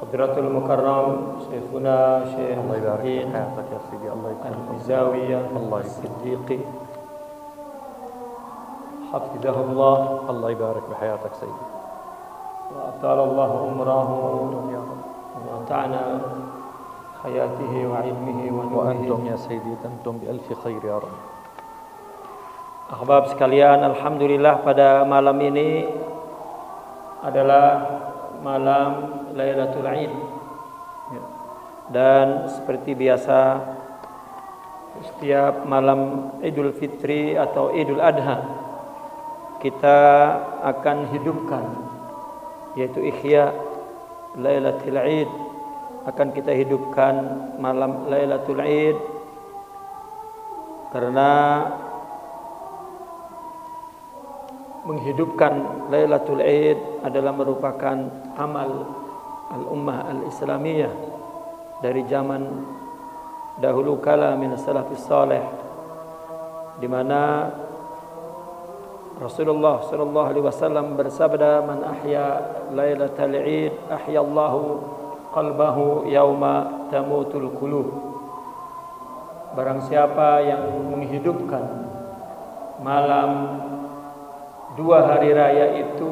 Hadratul Mukarram Syekhuna Syekh الله يبارك في Muhyiddin حياتك يا سيدي. الله يكرمك. Al-Mizawiyah الله يكرمك. As-Siddiqi Hafidhahullah الله يبارك بحياتك سيدي. wa atalallahu umrahu يا رب. wa mata'na hayatihi wa ilmihi wa وأنتم nurihi. يا سيدي أنتم بألف خير يا رب. Ahbab sekalian, alhamdulillah pada malam ini adalah malam Lailatul Id. Dan seperti biasa setiap malam Idul Fitri atau Idul Adha kita akan hidupkan, yaitu Ihya Lailatul Id, akan kita hidupkan malam Lailatul Id karena menghidupkan Lailatul Id adalah merupakan amal al-ummah al-islamiyah dari zaman dahulu kala min salafis salih, di mana Rasulullah sallallahu alaihi wasallam bersabda, man ahya Lailatul Id ahya Allahu qalbahu yauma tamutul qulub. Barang siapa yang menghidupkan malam dua hari raya itu,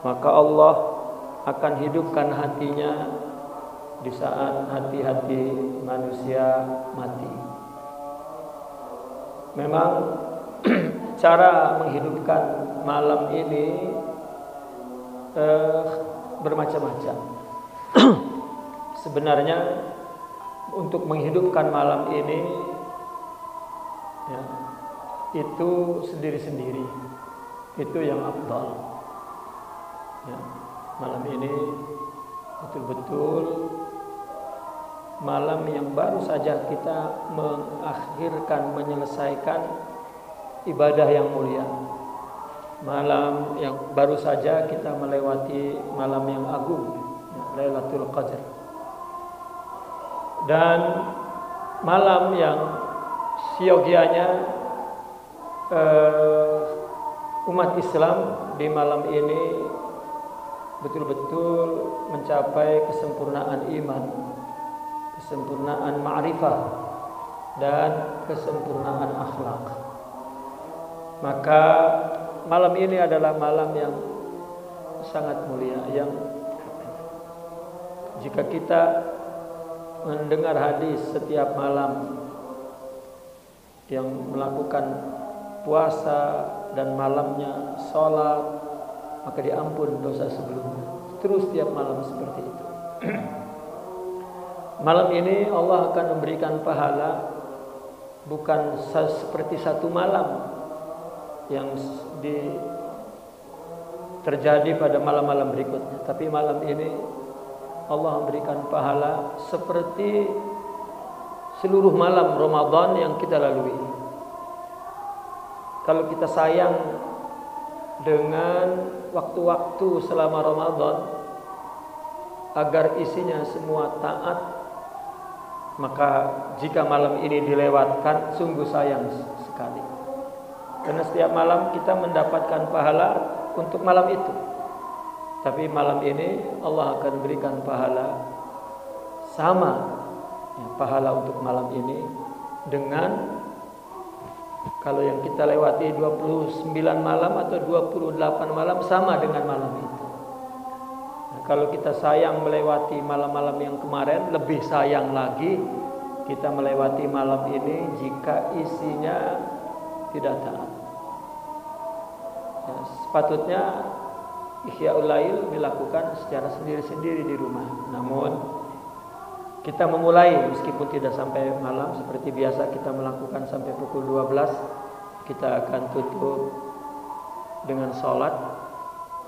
maka Allah akan hidupkan hatinya di saat hati-hati manusia mati. Memang cara menghidupkan malam ini bermacam-macam. Sebenarnya untuk menghidupkan malam ini ya, itu sendiri-sendiri, itu yang afdal. Ya, malam ini betul-betul malam yang baru saja kita menyelesaikan ibadah yang mulia. Malam yang baru saja kita melewati malam yang agung, ya, Lailatul Qadar. Dan malam yang siogianya umat Islam di malam ini betul-betul mencapai kesempurnaan iman, kesempurnaan ma'rifah, dan kesempurnaan akhlak. Maka malam ini adalah malam yang sangat mulia, yang jika kita mendengar hadis setiap malam yang melakukan puasa dan malamnya sholat, maka diampun dosa sebelumnya. Terus setiap malam seperti itu. Malam ini Allah akan memberikan pahala bukan seperti satu malam yang terjadi pada malam-malam berikutnya, tapi malam ini Allah memberikan pahala seperti seluruh malam Ramadan yang kita lalui. Kalau kita sayang dengan waktu-waktu selama Ramadan agar isinya semua taat, maka jika malam ini dilewatkan sungguh sayang sekali. Karena setiap malam kita mendapatkan pahala untuk malam itu. Tapi malam ini Allah akan berikan pahala sama, ya, pahala untuk malam ini dengan kalau yang kita lewati 29 malam atau 28 malam sama dengan malam itu. Nah, kalau kita sayang melewati malam-malam yang kemarin, lebih sayang lagi kita melewati malam ini jika isinya tidak taat. Ya, sepatutnya Ihya'ul Lail dilakukan secara sendiri-sendiri di rumah. Namun kita memulai meskipun tidak sampai malam, seperti biasa kita melakukan sampai pukul 12. Kita akan tutup dengan sholat.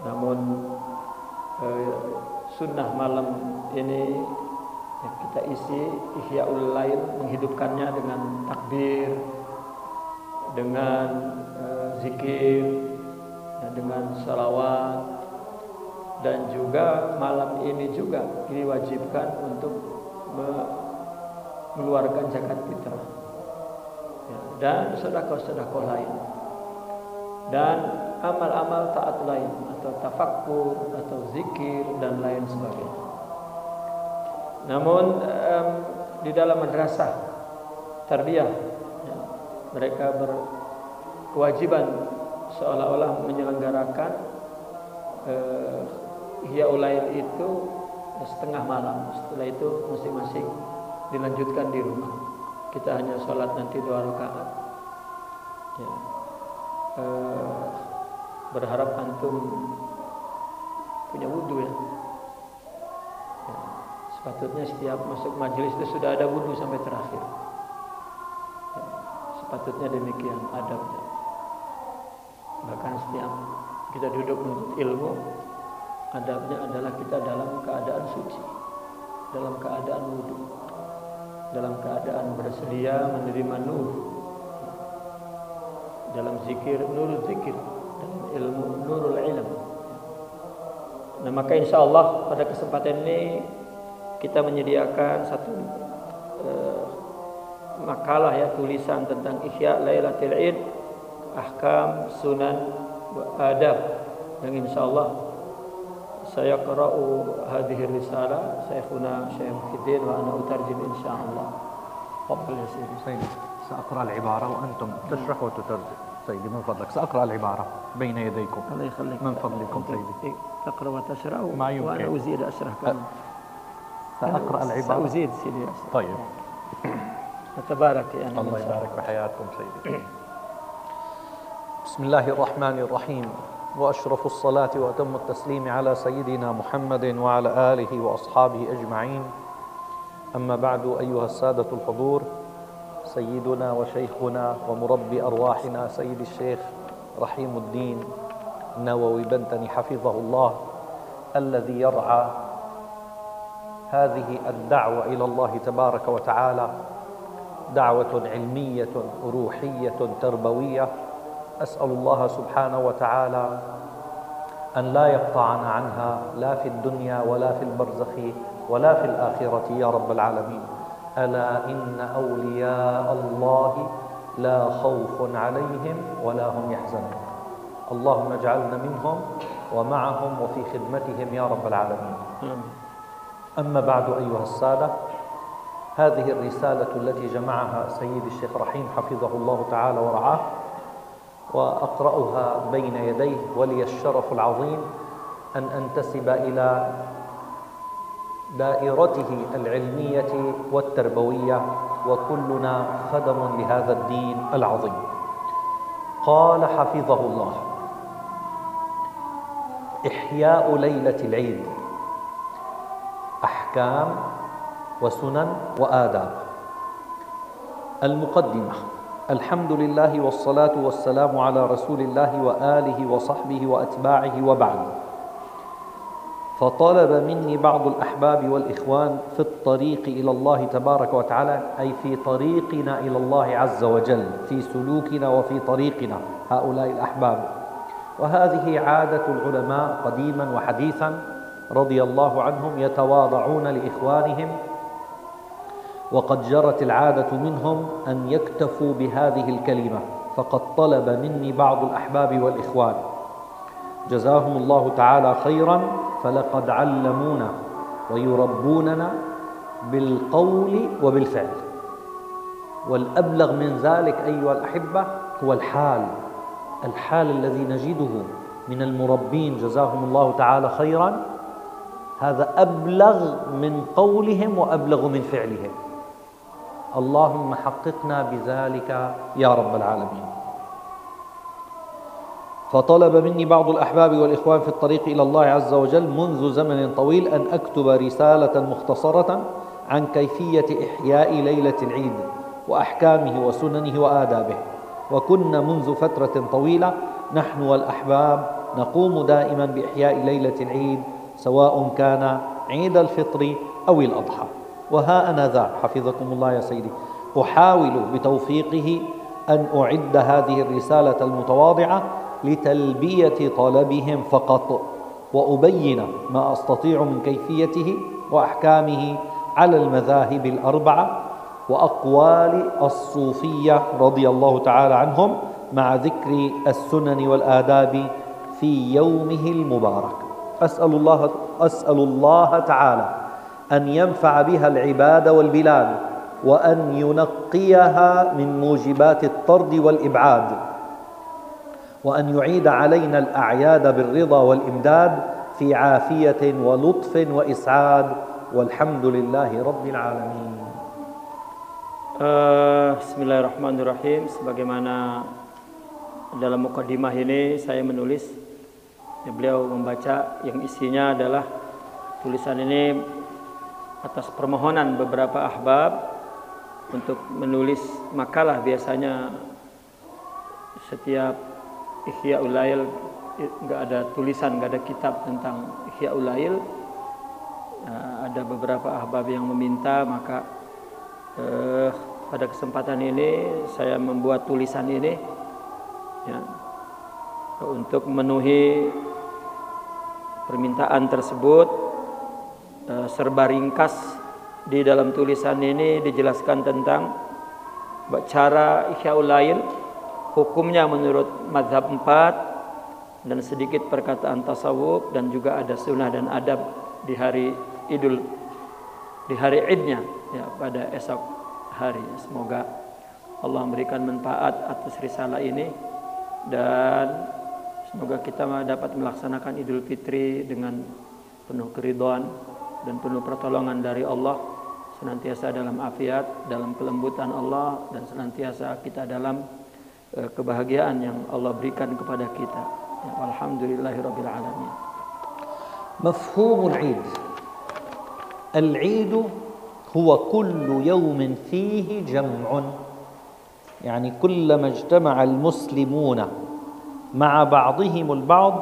Namun sunnah malam ini ya, kita isi Ihya'ul Lail, menghidupkannya dengan takbir, dengan zikir, ya, dengan salawat. Dan juga malam ini juga diwajibkan untuk mengeluarkan zakat fitrah, ya, dan sedekah-sedekah lain, dan amal-amal taat lain, atau tafakkur, atau zikir, dan lain sebagainya. Namun di dalam madrasah tarbiyah, ya, mereka berkewajiban seolah-olah menyelenggarakan Ihya Ulail itu setengah malam. Setelah itu masing-masing dilanjutkan di rumah. Kita hanya sholat nanti 2 rakaat. Ya. Berharap antum punya wudhu ya. Sepatutnya setiap masuk majelis itu sudah ada wudhu sampai terakhir. Ya. Sepatutnya demikian adabnya. Bahkan setiap kita duduk menuntut ilmu, adabnya adalah kita dalam keadaan suci, dalam keadaan wudhu, dalam keadaan bersedia menerima nur, dalam zikir nurul zikir, dalam ilmu nurul ilm. Nah, maka insya Allah pada kesempatan ini kita menyediakan satu makalah ya, tulisan tentang Ihya Lailatul Id, ahkam, sunan, adab, yang insya Allah saya qara'u hadhihi risalah Syekhuna Syekh Muhyiddin wa ana utarjim insya Allah. تفضل يا سيدي. سأقرأ العبارة وأنتم تشرح وتترجم. سيدي من فضلك سأقرأ العبارة بين يديكم. الله يخليك. من فضلكم سيدي. تقرأ وتشرح ما يمكن. وأنا أزيد أشرح كمان. سأقرأ العبارة. سأزيد سيدي. طيب. تبارك يعني. الله يبارك بحياتكم سيدي. بسم الله الرحمن الرحيم، وأشرف الصلاة وأتم التسليم على سيدنا محمد وعلى آله وأصحابه أجمعين. أما بعد، أيها السادة الحضور، سيدنا وشيخنا ومربي أرواحنا سيد الشيخ رحيم الدين النووي بنتني حفظه الله، الذي يرعى هذه الدعوة إلى الله تبارك وتعالى، دعوة علمية روحية تربوية، أسأل الله سبحانه وتعالى أن لا يقطعنا عنها لا في الدنيا ولا في البرزخ ولا في الآخرة يا رب العالمين. ألا إن أولياء الله لا خوف عليهم ولا هم يحزنون. اللهم اجعلنا منهم ومعهم وفي خدمتهم يا رب العالمين. أما بعد، أيها السادة، هذه الرسالة التي جمعها سيد الشيخ رحيم حفظه الله تعالى ورعاه، وأقرأها بين يديه، ولي الشرف العظيم أن أنتسب إلى دائرته العلمية والتربوية، وكلنا خدم لهذا الدين العظيم. قال حفظه الله: إحياء ليلة العيد، أحكام وسنن وآداب. المقدمة: الحمد لله والصلاة والسلام على رسول الله وآله وصحبه وأتباعه، وبعد. فطلب مني بعض الأحباب والإخوان في الطريق إلى الله تبارك وتعالى، أي في طريقنا إلى الله عز وجل، في سلوكنا وفي طريقنا، هؤلاء الأحباب. وهذه عادة العلماء قديما وحديثا رضي الله عنهم، يتواضعون لإخوانهم، وقد جرت العادة منهم أن يكتفوا بهذه الكلمة. فقد طلب مني بعض الأحباب والإخوان جزاهم الله تعالى خيرا، فلقد علمونا ويربوننا بالقول وبالفعل. والأبلغ من ذلك أيها الأحبة هو الحال الذي نجده من المربين جزاهم الله تعالى خيرا، هذا أبلغ من قولهم وأبلغ من فعلهم. اللهم حققنا بذلك يا رب العالمين. فطلب مني بعض الأحباب والإخوان في الطريق إلى الله عز وجل منذ زمن طويل أن أكتب رسالة مختصرة عن كيفية إحياء ليلة العيد وأحكامه وسننه وآدابه. وكنا منذ فترة طويلة نحن والأحباب نقوم دائما بإحياء ليلة العيد، سواء كان عيد الفطر أو الأضحى. وها أنا ذا حفظكم الله يا سيدي أحاول بتوفيقه أن أعد هذه الرسالة المتواضعة لتلبية طلبهم فقط، وأبين ما أستطيع من كيفيته وأحكامه على المذاهب الأربعة وأقوال الصوفية رضي الله تعالى عنهم، مع ذكر السنن والآداب في يومه المبارك. أسأل الله تعالى أن ينفع بها العباد والبلاد وأن ينقيها من موجبات الطرد والإبعاد وأن يعيد علينا الأعياد بالرضا والإمداد في عافية ولطف وإسعاد والحمد لله رب العالمين. Bismillahirrahmanirrahim. Sebagaimana dalam mukadimah ini saya menulis, beliau membaca yang isinya adalah tulisan ini atas permohonan beberapa ahbab untuk menulis makalah. Biasanya setiap Ihyaul Lail nggak ada tulisan, nggak ada kitab tentang Ihyaul Lail. Ada beberapa ahbab yang meminta, maka pada kesempatan ini saya membuat tulisan ini ya, untuk memenuhi permintaan tersebut. Serba ringkas di dalam tulisan ini dijelaskan tentang cara Ihyaul Lail, hukumnya menurut mazhab 4, dan sedikit perkataan tasawuf, dan juga ada sunnah dan adab di hari Idnya ya, pada esok hari. Semoga Allah memberikan manfaat atas risalah ini, dan semoga kita dapat melaksanakan Idul Fitri dengan penuh keridhaan dan penuh pertolongan dari Allah, senantiasa dalam afiat, dalam kelembutan Allah, dan senantiasa kita dalam kebahagiaan yang Allah berikan kepada kita. Ya, alhamdulillahirabbil alamin. Mafhumul Eid. Al-Eid هو كل يوم فيه جمع، يعني كلما اجتمع المسلمون مع بعضهم البعض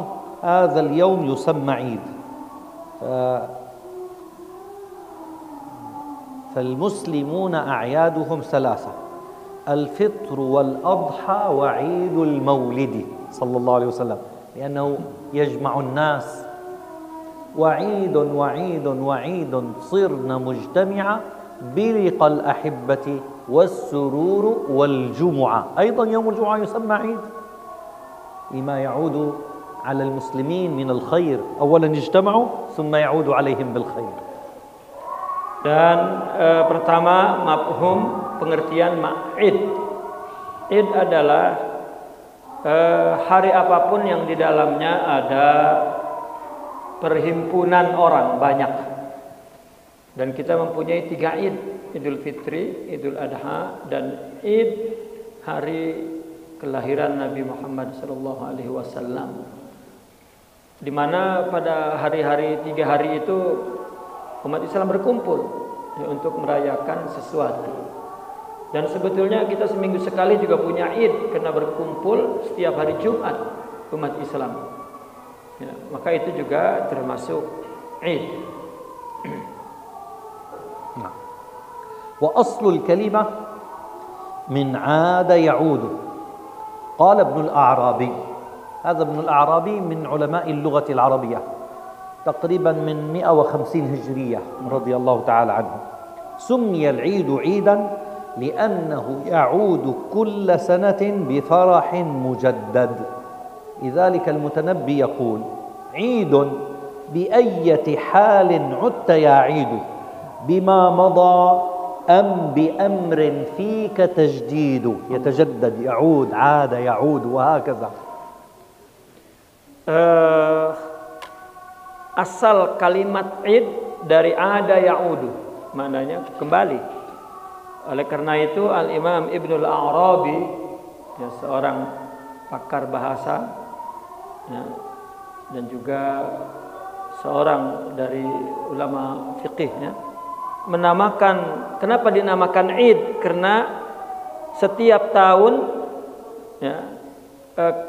هذا اليوم يسمى عيد. فالمسلمون أعيادهم 3: الفطر والأضحى وعيد المولد صلى الله عليه وسلم، لأنه يجمع الناس. وعيد وعيد وعيد صرنا مجتمعة بلقى الأحبة والسرور والجمعة. أيضا يوم الجمعة يسمى عيد لما يعود على المسلمين من الخير، أولا اجتمعوا ثم يعود عليهم بالخير. Dan pertama, mafhum pengertian Id. Id adalah hari apapun yang di dalamnya ada perhimpunan orang banyak. Dan kita mempunyai 3 Id: Idul Fitri, Idul Adha, dan Id hari kelahiran Nabi Muhammad SAW. Di mana pada hari-hari 3 hari itu umat Islam berkumpul ya, untuk merayakan sesuatu. Dan sebetulnya kita seminggu sekali juga punya Id, karena berkumpul setiap hari Jumat umat Islam. Ya, maka itu juga termasuk Id. وأصل الكلمة من عاد يعود. قال ابن الأعرابي، هذا ابن الأعرابي من علماء اللغة العربية تقريبا من 150 هجرية رضي الله تعالى عنه، سمي العيد عيدا لأنه يعود كل سنة بفرح مجدد. لذلك المتنبي يقول: عيد بأية حال عدت يا عيد، بما مضى أم بأمر فيك تجديد. يتجدد، يعود، عاد، يعود، وهكذا. Asal kalimat Id dari ada ya'udu, maknanya kembali. Oleh karena itu Al-Imam Ibnul A'rabi ya, seorang pakar bahasa ya, dan juga seorang dari ulama fikih ya, menamakan, kenapa dinamakan Id? Karena setiap tahun ya,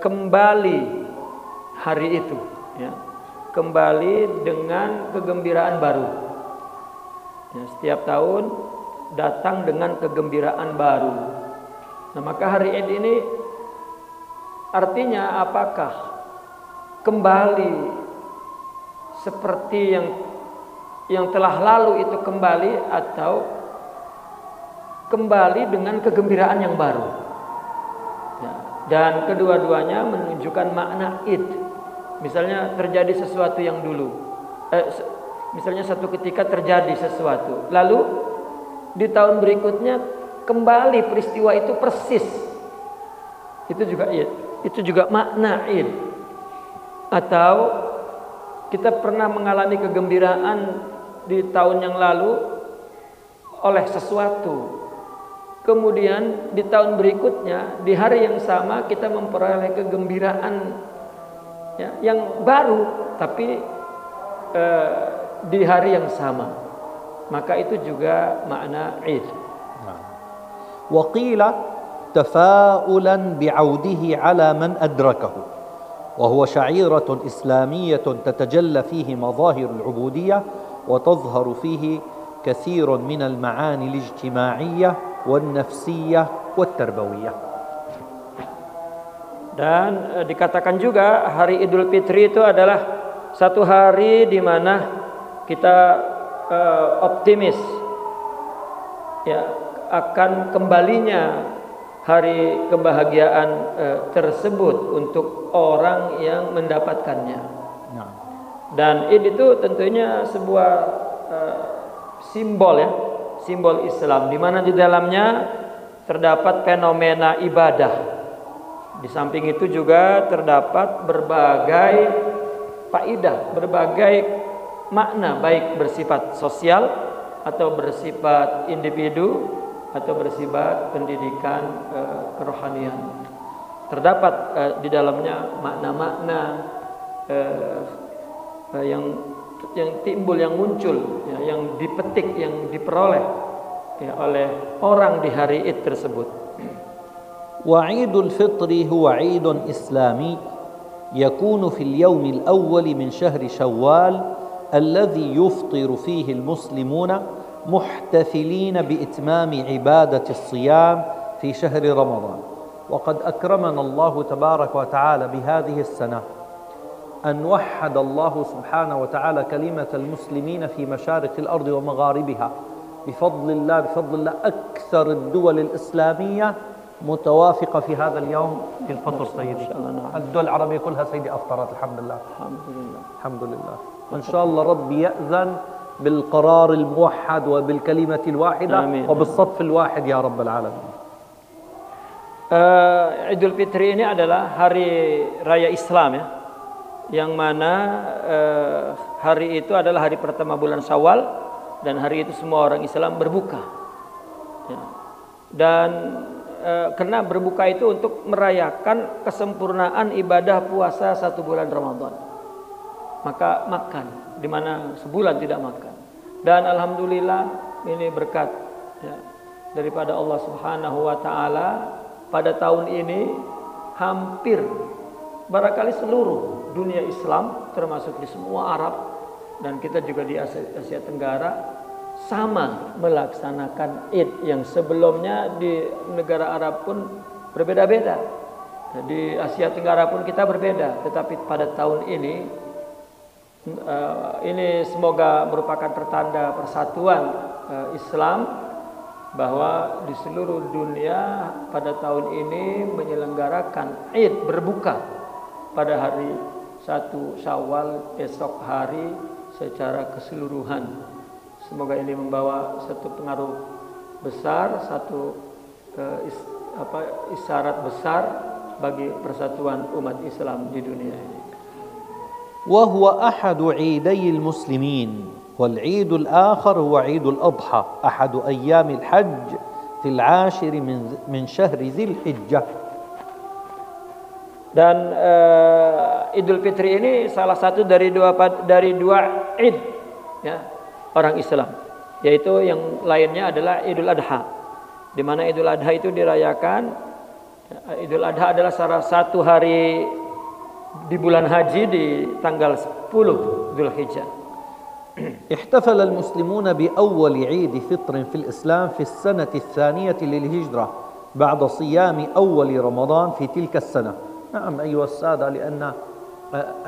kembali hari itu ya, kembali dengan kegembiraan baru ya, setiap tahun datang dengan kegembiraan baru. Nah, maka hari Id ini artinya apakah kembali seperti yang telah lalu itu kembali, atau kembali dengan kegembiraan yang baru ya. Dan kedua-duanya menunjukkan makna Id. Misalnya terjadi sesuatu yang dulu Misalnya satu ketika terjadi sesuatu, lalu di tahun berikutnya kembali peristiwa itu persis. Itu juga Id. Itu juga makna Id. Atau kita pernah mengalami kegembiraan di tahun yang lalu oleh sesuatu. Kemudian di tahun berikutnya, di hari yang sama kita memperoleh kegembiraan ya, yang baru, tapi di hari yang sama. Maka itu juga makna Id. وقيل تفاؤلا بعوده على من أدركه وهو شعيرة إسلامية تتجلى فيه مظاهر العبودية وتظهر فيه كثير من المعاني الاجتماعية والنفسية والتربوية. Dan dikatakan juga hari Idul Fitri itu adalah satu hari di mana kita optimis ya akan kembalinya hari kebahagiaan tersebut untuk orang yang mendapatkannya. Dan Id itu tentunya sebuah simbol ya, simbol Islam di mana di dalamnya terdapat fenomena ibadah. Di samping itu juga terdapat berbagai faidah, berbagai makna baik bersifat sosial atau bersifat individu atau bersifat pendidikan kerohanian. Terdapat di dalamnya makna-makna yang timbul, yang muncul, ya, yang dipetik, yang diperoleh ya, oleh orang di hari Id tersebut. وعيد الفطر هو عيد إسلامي يكون في اليوم الأول من شهر شوال الذي يفطر فيه المسلمون محتفلين بإتمام عبادة الصيام في شهر رمضان. وقد أكرمنا الله تبارك وتعالى بهذه السنة أن وحد الله سبحانه وتعالى كلمة المسلمين في مشارق الأرض ومغاربها بفضل الله أكثر الدول الإسلامية متوافقة في هذا اليوم في الفطر سيدي. الدول العربية كلها سيدي أفطرت الحمد لله. الحمد لله. وإن شاء الله ربي يأذن بالقرار الموحد وبالكلمة الواحدة وبالصف الواحد يا رب العالمين. Idul Fitri ini adalah hari raya Islam ya, yang mana hari itu adalah hari pertama bulan Syawal dan hari itu semua orang Islam berbuka ya. Dan karena berbuka itu untuk merayakan kesempurnaan ibadah puasa 1 bulan Ramadan, maka makan di mana sebulan tidak makan. Dan alhamdulillah ini berkat ya, daripada Allah Subhanahu wa taala. Pada tahun ini hampir barangkali seluruh dunia Islam termasuk di semua Arab dan kita juga di Asia Tenggara sama melaksanakan Id yang sebelumnya di negara Arab pun berbeda-beda. Di Asia Tenggara pun kita berbeda, tetapi pada tahun ini semoga merupakan pertanda persatuan Islam, bahwa di seluruh dunia pada tahun ini menyelenggarakan Id, berbuka pada hari 1 Syawal esok hari secara keseluruhan. Semoga ini membawa satu pengaruh besar, satu isyarat besar bagi persatuan umat Islam di dunia ini. وهو أحد عيدي المسلمين والعيد الآخر هو عيد الأضحى أحد أيام الحج في 10 من شهر ذي الحجة. Dan Idul Fitri ini salah satu dari dua Id ya, orang Islam, yaitu yang lainnya adalah Idul Adha, di mana Idul Adha itu dirayakan. Idul Adha adalah salah satu hari di bulan haji di tanggal 10 Dzulhijjah. احتفل المسلمون بأول عيد فطر في الإسلام في السنة الثانية للهجرة بعد صيام أول رمضان في تلك السنة. نعم أيها السادة، لأن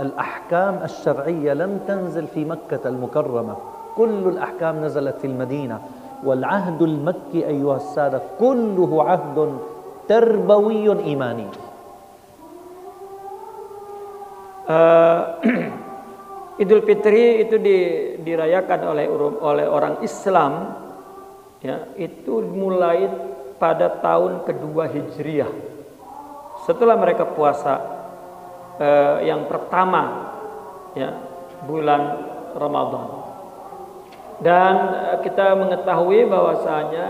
الأحكام الشرعية لم تنزل في مكة المكرمة، كل الأحكام نزلت في المدينة، والعهد المكي أيها السادة كله عهد تربوي إيماني. Idul Fitri itu dirayakan oleh orang Islam, ya, itu mulai pada tahun kedua Hijriah. Setelah mereka puasa yang pertama, ya, bulan Ramadan. Dan kita mengetahui bahwasanya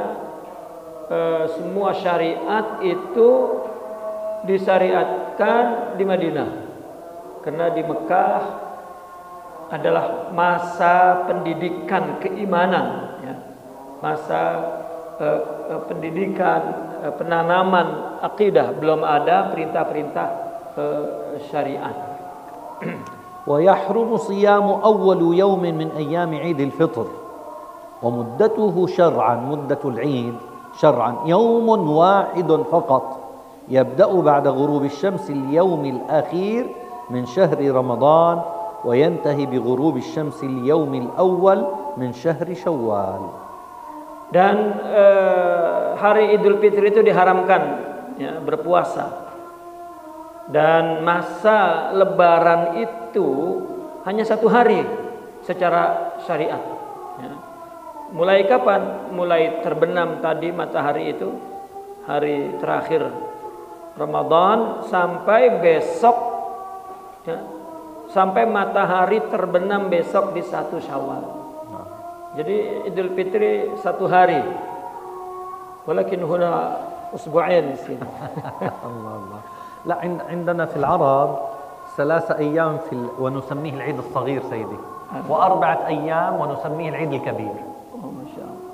semua syariat itu disyariatkan di Madinah, karena di Mekah adalah masa pendidikan keimanan, ya, masa pendidikan penanaman akidah, belum ada perintah-perintah syariat. ويحرم صيام أول يوم من أيام عيد الفطر ومدته شرعا مدة العيد شرعا يوم واحد فقط يبدأ بعد غروب الشمس اليوم الأخير من شهر رمضان وينتهي بغروب الشمس اليوم الأول من شهر شوال. Dan hari Idul Fitri itu diharamkan, ya, berpuasa. Dan masa Lebaran itu hanya 1 hari secara syariat, ya. Mulai kapan? Mulai terbenam tadi matahari itu, hari terakhir Ramadan, sampai besok, ya, sampai matahari terbenam besok di 1 Syawal. Jadi Idul Fitri 1 hari. Walakin huna usbu'ain di sini. Allah. لا عندنا في العرب 3 أيام ونسميه العيد الصغير سيدي، و4 أيام ونسميه العيد الكبير. Oh, Masya Allah.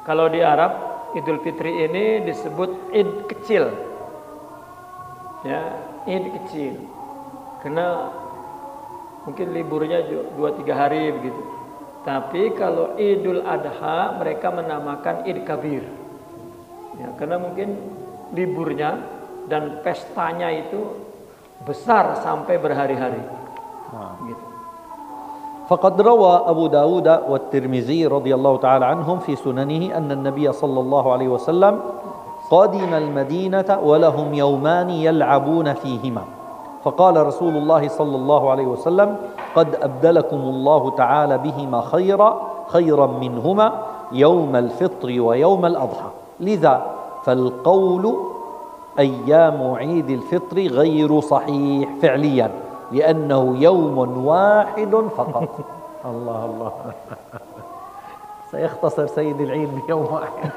Kalau di Arab Idul Fitri ini disebut Id kecil, ya, Id kecil, karena mungkin liburnya 2-3 hari begitu. Tapi kalau Idul Adha mereka menamakan Id Kabir, ya, karena mungkin liburnya dan pestanya itu besar sampai berhari-hari. Gitu. فقد روى أبو داود والترمذي رضي الله تعالى عنهم في سننه أن النبي صلى الله عليه وسلم قدم المدينة ولهم يومان يلعبون فيهما فقال رسول الله صلى الله عليه وسلم قد أبدلكم الله تعالى بهما خيرا منهما يوم الفطر ويوم الأضحى لذا فالقول أيام عيد الفطر غير صحيح فعليا لأنه يوم واحد فقط. الله الله. سيختصر سيد العيد بيوم واحد.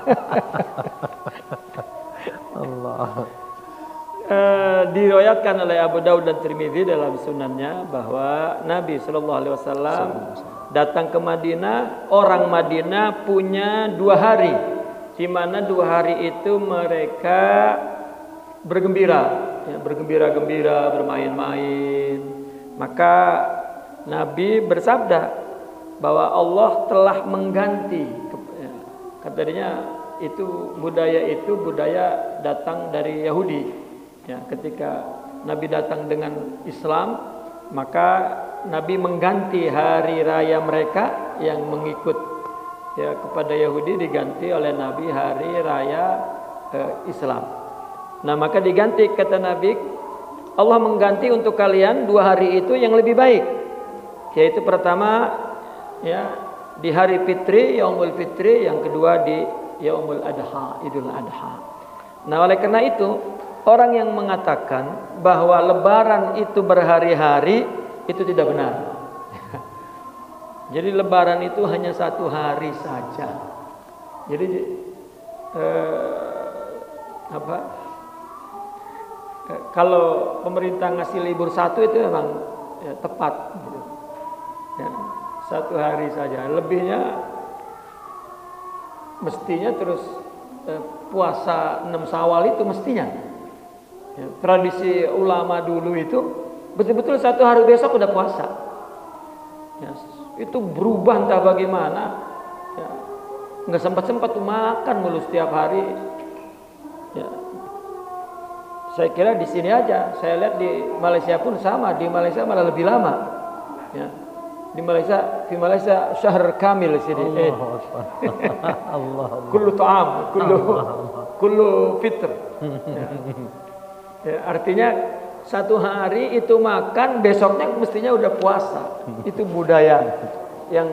الله. Diriwayatkan oleh Abu Daud dan Tirmidzi dalam sunannya bahwa Nabi Shallallahu Alaihi Wasallam datang ke Madinah. Orang Madinah punya 2 hari, di mana 2 hari itu mereka bergembira, ya, bergembira-gembira, bermain-main. Maka Nabi bersabda bahwa Allah telah mengganti, ya, katanya itu budaya datang dari Yahudi, ya, ketika Nabi datang dengan Islam, maka Nabi mengganti hari raya mereka yang mengikut, ya, kepada Yahudi, diganti oleh Nabi hari raya Islam. Nah, maka diganti, kata Nabi, Allah mengganti untuk kalian 2 hari itu yang lebih baik, yaitu pertama, ya, di hari Fitri, Yaumul Fitri, yang kedua di Yaumul Adha, Idul Adha. Nah, oleh karena itu orang yang mengatakan bahwa Lebaran itu berhari-hari itu tidak benar. Jadi Lebaran itu hanya 1 hari saja. Jadi kalau pemerintah ngasih libur 1 itu memang, ya, tepat, gitu. Ya, 1 hari saja. Lebihnya mestinya terus puasa 6 Syawal itu mestinya. Ya, tradisi ulama dulu itu betul-betul 1 hari besok udah puasa. Ya, itu berubah entah bagaimana. Ya, nggak sempat makan mulu setiap hari. Ya. Saya kira di sini aja. Saya lihat di Malaysia pun sama. Di Malaysia malah lebih lama. Ya. Di Malaysia syahr kamil sini. Allah. Kullu ta'am, kullu fitr. Ya. Ya, artinya satu hari itu makan, besoknya mestinya udah puasa. Itu budaya yang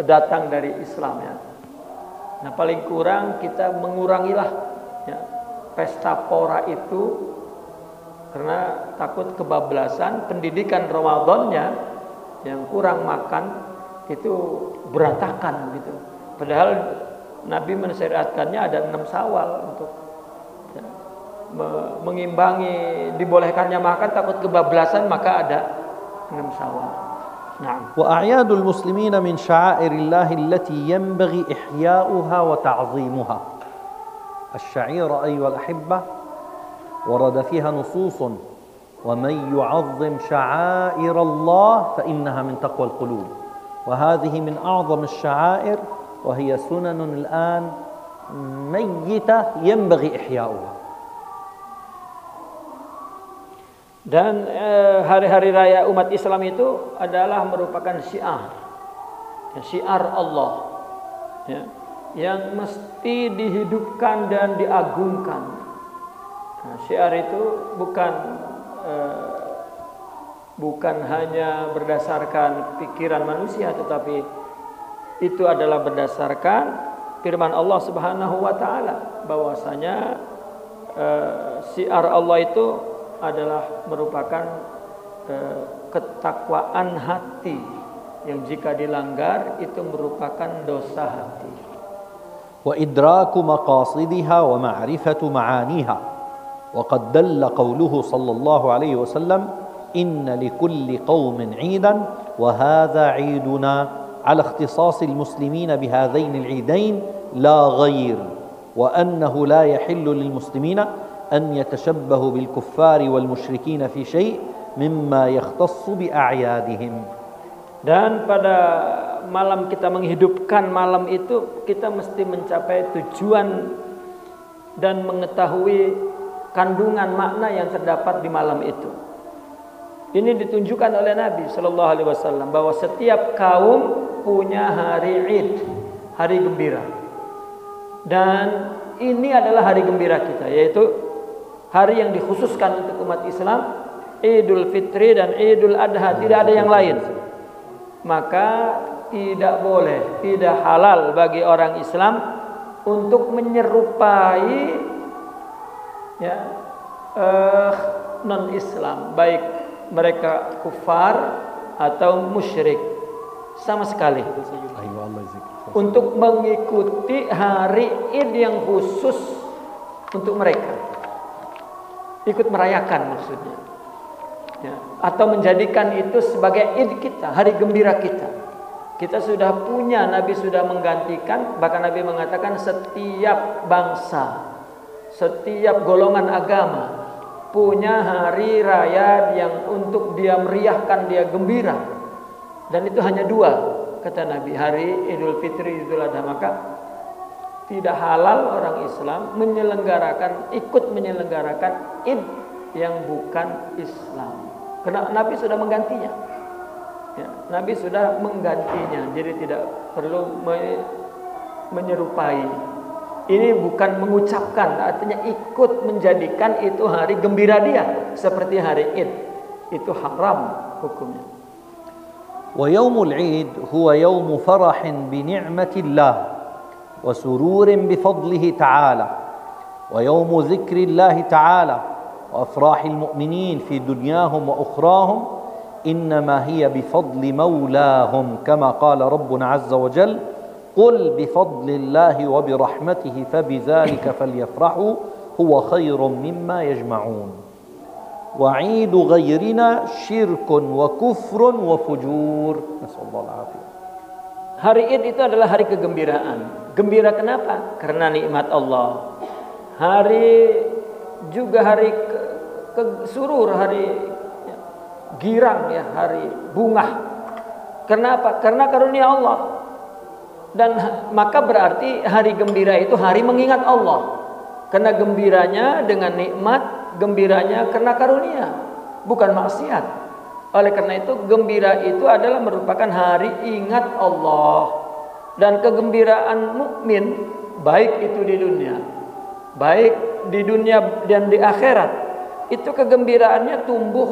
datang dari Islam ya. Nah paling kurang kita mengurangilah ya, pesta pora itu, karena takut kebablasan. Pendidikan Ramadannya yang kurang makan itu berantakan gitu. Padahal Nabi mensyariatkannya ada 6 Syawal untuk ya, mengimbangi dibolehkannya makan, takut kebablasan, maka ada 6 Syawal. Nah. وأعياد المسلمين من شعائر الله التي ينبغي إحياؤها وتعظيمها. الشعيرة أيها الأحبة ورد فيها نصوص: ومن يعظم شعائر الله فإنها من تقوى القلوب. وهذه من أعظم الشعائر، وهي سنن الآن ميتة ينبغي إحياؤها. Dan hari-hari raya umat Islam itu adalah merupakan syiar, ya, syiar Allah ya, yang mesti dihidupkan dan diagungkan. Nah, syiar itu bukan hanya berdasarkan pikiran manusia, tetapi itu adalah berdasarkan firman Allah Subhanahu wa taala, bahwasanya syiar Allah itu adalah merupakan ketakwaan hati yang jika dilanggar itu merupakan dosa hati. Wa idraku maqasidiha wa ma'rifatu ma'aniha. Wa qad dalla qawluhu sallallahu alaihi wasallam: inna likulli qaumin 'iidan wa hadha 'iiduna 'ala ikhtisas al-muslimin bihadhain al-'iidain la ghayr, wa annahu la yahillu lil muslimina أن يتشبهوا بالكفار والمشركين في شيء مما يختص بأعيادهم. Dan pada malam kita menghidupkan malam itu, kita mesti mencapai tujuan dan mengetahui kandungan makna yang terdapat di malam itu. Ini ditunjukkan oleh Nabi Shallallahu Alaihi Wasallam bahwa setiap kaum punya hari Id, hari gembira. Dan ini adalah hari gembira kita, yaitu hari yang dikhususkan untuk umat Islam, Idul Fitri dan Idul Adha, tidak ada yang lain. Maka tidak boleh, tidak halal bagi orang Islam untuk menyerupai ya, non-Islam, baik mereka kufar atau musyrik, sama sekali. Untuk mengikuti hari Id yang khusus untuk mereka, ikut merayakan maksudnya ya, atau menjadikan itu sebagai Id kita, hari gembira kita. Kita sudah punya, Nabi sudah menggantikan, bahkan Nabi mengatakan setiap bangsa, setiap golongan agama punya hari raya yang untuk dia meriahkan, dia gembira. Dan itu hanya 2, kata Nabi, hari Idul Fitri, Idul Adha. Maka tidak halal orang Islam ikut menyelenggarakan Id yang bukan Islam, karena Nabi sudah menggantinya ya, Nabi sudah menggantinya, jadi tidak perlu menyerupai. Ini bukan mengucapkan, artinya ikut menjadikan itu hari gembira dia seperti hari Id. Itu haram hukumnya. Wa yaumul Id huwa yaumu farahin bi ni'matillah وسرور بفضله تعالى ويوم ذكر الله تعالى وأفراح المؤمنين في دنياهم وأخراهم إنما هي بفضل مولاهم كما قال ربنا عز وجل: قل بفضل الله وبرحمته فبذلك فليفرحوا هو خير مما يجمعون. وعيد غيرنا شرك وكفر وفجور نسأل الله العافية. Hari Id itu adalah hari kegembiraan. Gembira kenapa? Karena nikmat Allah. Juga hari surur, hari girang ya, hari bunga. Kenapa? Karena karunia Allah. Dan maka berarti hari gembira itu hari mengingat Allah. Karena gembiranya dengan nikmat, gembiranya karena karunia, bukan maksiat. Oleh karena itu gembira itu adalah merupakan hari ingat Allah. Dan kegembiraan mukmin baik itu di dunia, baik di dunia dan di akhirat, itu kegembiraannya tumbuh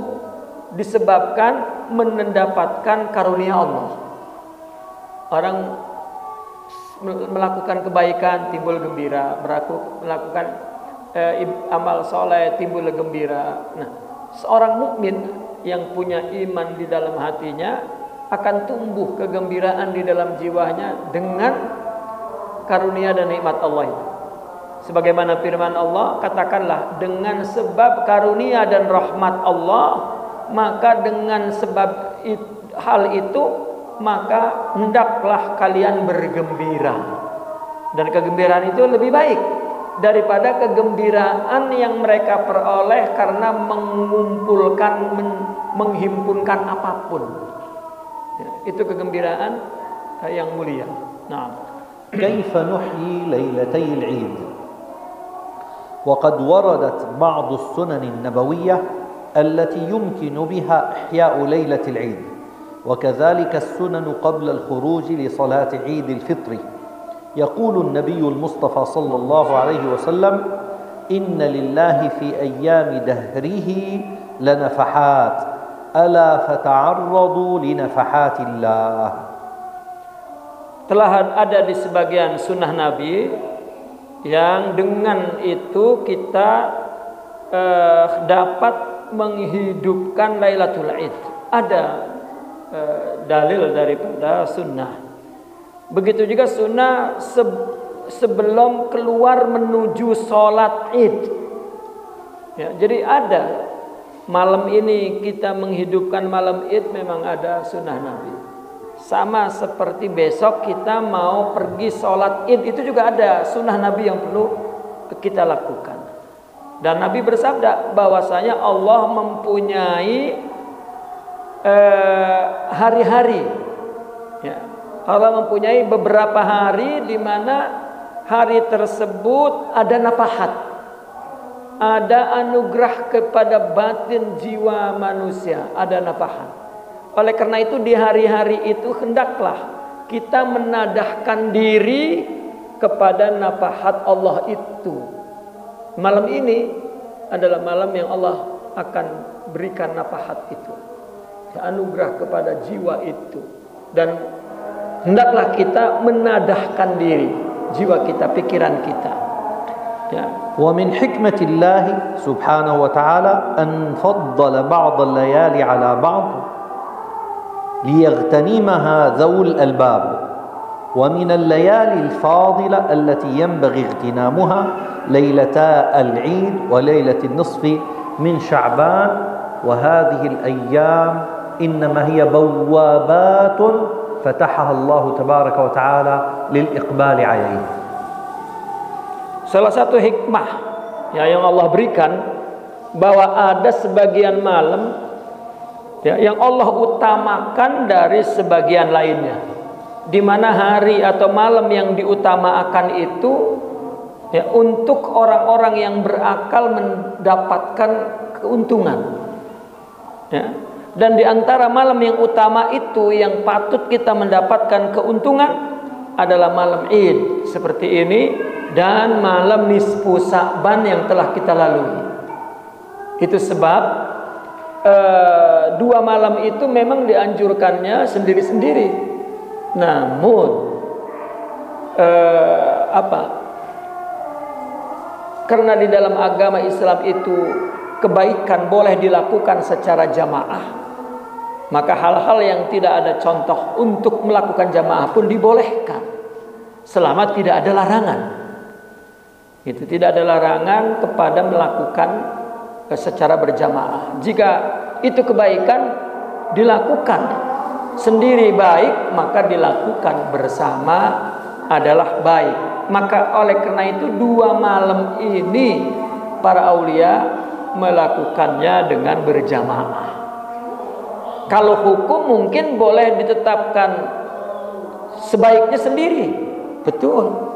disebabkan mendapatkan karunia Allah. Orang melakukan kebaikan timbul gembira, melakukan amal soleh timbul gembira. Nah, seorang mukmin yang punya iman di dalam hatinya akan tumbuh kegembiraan di dalam jiwanya dengan karunia dan nikmat Allah itu. Sebagaimana firman Allah, katakanlah dengan sebab karunia dan rahmat Allah, maka dengan sebab hal itu maka hendaklah kalian bergembira. Dan kegembiraan itu lebih baik daripada kegembiraan yang mereka peroleh karena menghimpunkan apapun. Itu kegembiraan yang mulia. Nah, كيف نحيي ليلتي العيد وقد وردت بعض السنن النبوية التي يمكن بها إحياء ليلة العيد وكذلك السنن قبل الخروج لصلاة عيد الفطر. يقول النبي المصطفى صلى الله عليه وسلم إن لله في أيام دهره لنفحات ألا فتعرضوا لنفحات الله. Telah ada di sebagian sunnah Nabi yang dengan itu kita dapat menghidupkan Lailatul Id. Ada dalil daripada sunnah. Begitu juga sunnah sebelum keluar menuju sholat Id. Ya, jadi ada malam ini kita menghidupkan malam Id, memang ada sunnah Nabi. Sama seperti besok kita mau pergi sholat Id, itu juga ada sunnah Nabi yang perlu kita lakukan. Dan Nabi bersabda bahwasanya Allah mempunyai hari-hari. Ya, Allah mempunyai beberapa hari di mana hari tersebut ada nafahat, ada anugerah kepada batin jiwa manusia, ada nafahat. Oleh karena itu di hari-hari itu hendaklah kita menadahkan diri kepada nafahat Allah itu. Malam ini adalah malam yang Allah akan berikan nafahat itu, ya, anugerah kepada jiwa itu. Dan hendaklah kita menadahkan diri, jiwa kita, pikiran kita. Ya. ومن حكمة الله سبحانه وتعالى أن فضل بعض الليالي على بعض ليغتنمها ذو الألباب. ومن الليالي الفاضلة التي ينبغي اغتنامها ليلتا العيد وليلة النصف من شعبان. وهذه الأيام إنما هي بوابات فتحها الله تبارك وتعالى للإقبال عليه. Salah satu hikmah ya yang Allah berikan, bahwa ada sebagian malam ya, yang Allah utamakan dari sebagian lainnya, di mana hari atau malam yang diutamakan itu ya, untuk orang-orang yang berakal mendapatkan keuntungan. Ya. Dan di antara malam yang utama itu yang patut kita mendapatkan keuntungan adalah malam Id seperti ini dan malam nisfu Sa'ban yang telah kita lalui. Itu sebab dua malam itu memang dianjurkannya sendiri-sendiri. Namun karena di dalam agama Islam itu kebaikan boleh dilakukan secara jamaah, maka hal-hal yang tidak ada contoh untuk melakukan jamaah pun dibolehkan, selama tidak ada larangan. Itu tidak ada larangan kepada melakukan secara berjamaah. Jika itu kebaikan dilakukan sendiri baik, maka dilakukan bersama adalah baik. Maka oleh karena itu dua malam ini para aulia melakukannya dengan berjamaah. Kalau hukum mungkin boleh ditetapkan sebaiknya sendiri, betul.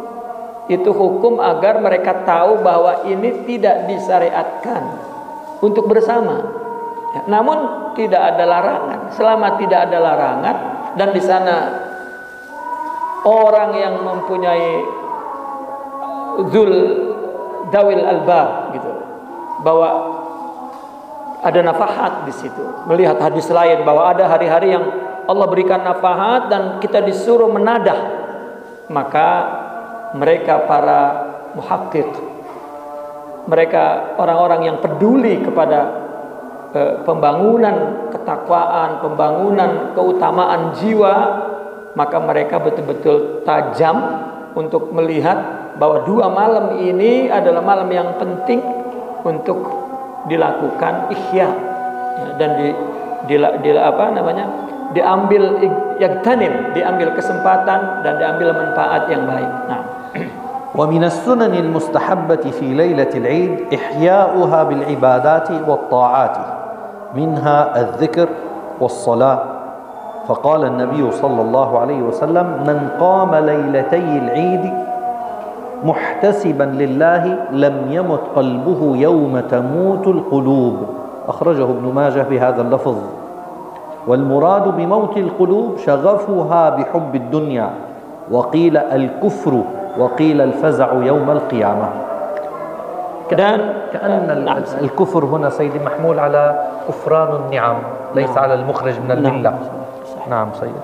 Itu hukum agar mereka tahu bahwa ini tidak disyariatkan untuk bersama. Ya, namun tidak ada larangan. Selama tidak ada larangan dan di sana orang yang mempunyai dawil albab gitu, bahwa ada nafahat di situ. Melihat hadis lain bahwa ada hari-hari yang Allah berikan nafahat dan kita disuruh menadah. Maka mereka para muhaqqiq, mereka orang-orang yang peduli kepada pembangunan ketakwaan, pembangunan keutamaan jiwa, maka mereka betul-betul tajam untuk melihat bahwa 2 malam ini adalah malam yang penting untuk dilakukan ihya, ya, dan diambil yagtanim, diambil kesempatan dan diambil manfaat yang baik. Nah, ومن السنن المستحبة في ليلة العيد إحياؤها بالعبادات والطاعات منها الذكر والصلاة فقال النبي صلى الله عليه وسلم من قام ليلتي العيد محتسبا لله لم يمت قلبه يوم تموت القلوب أخرجه ابن ماجه بهذا اللفظ والمراد بموت القلوب شغفها بحب الدنيا وقيل الكفر وقيل الفزع يوم القيامة. كأن الكفر هنا سيدي محمول على كفران النعم ليس على المخرج من الملة. نعم سيدي.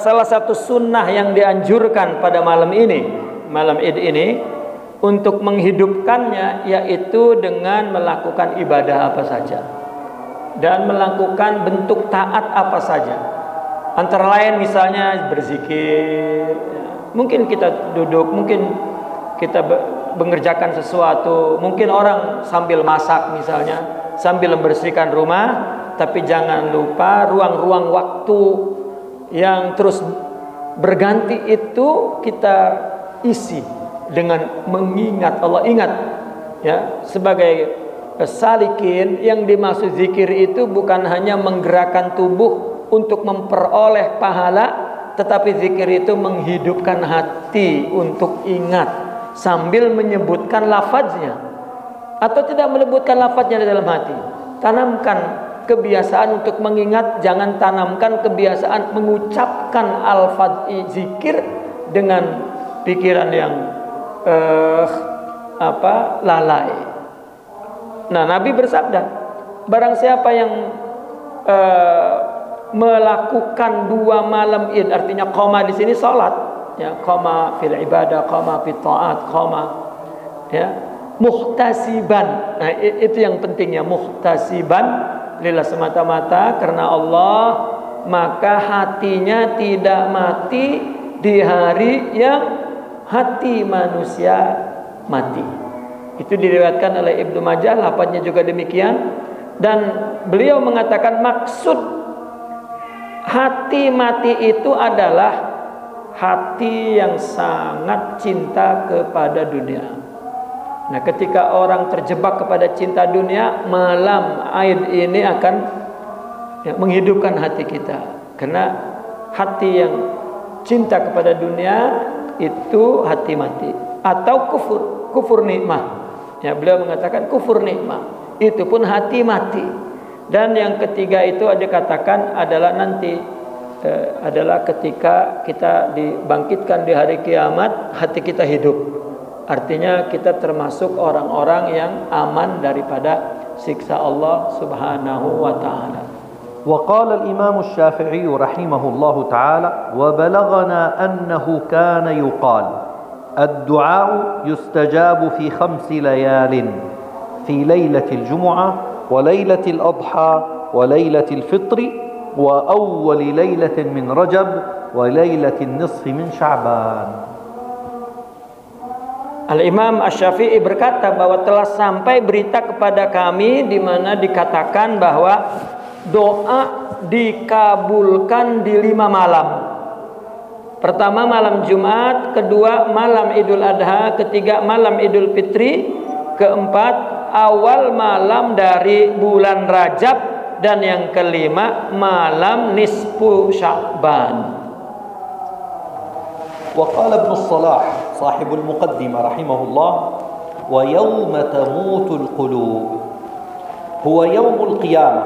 Salah satu sunnah yang dianjurkan pada malam ini, malam Id ini, untuk menghidupkannya yaitu dengan melakukan ibadah apa saja dan melakukan bentuk taat apa saja. Antara lain misalnya berzikir, mungkin kita duduk, mungkin kita mengerjakan sesuatu, mungkin orang sambil masak misalnya, sambil membersihkan rumah, tapi jangan lupa ruang-ruang waktu yang terus berganti itu kita isi dengan mengingat Allah. Ingat ya, sebagai salikin yang dimaksud zikir itu bukan hanya menggerakkan tubuh untuk memperoleh pahala, tetapi zikir itu menghidupkan hati untuk ingat sambil menyebutkan lafaznya atau tidak menyebutkan lafaznya di dalam hati. Tanamkan kebiasaan untuk mengingat, jangan tanamkan kebiasaan mengucapkan alfaz zikir dengan pikiran yang lalai. Nah, Nabi bersabda, barang siapa yang melakukan 2 malam Id, artinya qoma di sini salat, ya, qoma fil ibadah, qoma fit taat, qoma ya, muhtasiban. Nah, itu yang pentingnya, muhtasiban lillah, semata-mata karena Allah, maka hatinya tidak mati di hari yang hati manusia mati. Itu diriwayatkan oleh Ibnu Majah, lafaznya juga demikian, dan beliau mengatakan maksud hati mati itu adalah hati yang sangat cinta kepada dunia. Nah, ketika orang terjebak kepada cinta dunia, malam Aid ini akan menghidupkan hati kita. Karena hati yang cinta kepada dunia itu hati mati atau kufur nikmah. Ya, beliau mengatakan kufur nikmah itu pun hati mati. Dan yang ketiga itu dikatakan adalah nanti adalah ketika kita dibangkitkan di hari kiamat, hati kita hidup. Artinya kita termasuk orang-orang yang aman daripada siksa Allah Subhanahu wa taala. وقال الإمام الشافعي رحمه الله تعالى وبلغنا أنه كان يقال الدعاء يستجاب في 5 ليال في ليلة الجمعة وليلة الأضحى وليلة الفطر وأول ليلة من رجب وليلة النصف من شعبان. Al-Imam Asy-Syafi'i berkata bahwa telah sampai berita kepada kami di mana dikatakan bahwa doa dikabulkan di 5 malam. Pertama malam Jumat, kedua malam Idul Adha, ketiga malam Idul Fitri, keempat awal malam dari bulan Rajab, dan yang kelima malam nisfu Sya'ban. وقال ابن الصلاح صاحب المقدمة رحمه الله ويوم تموت القلوب هو يوم القيامة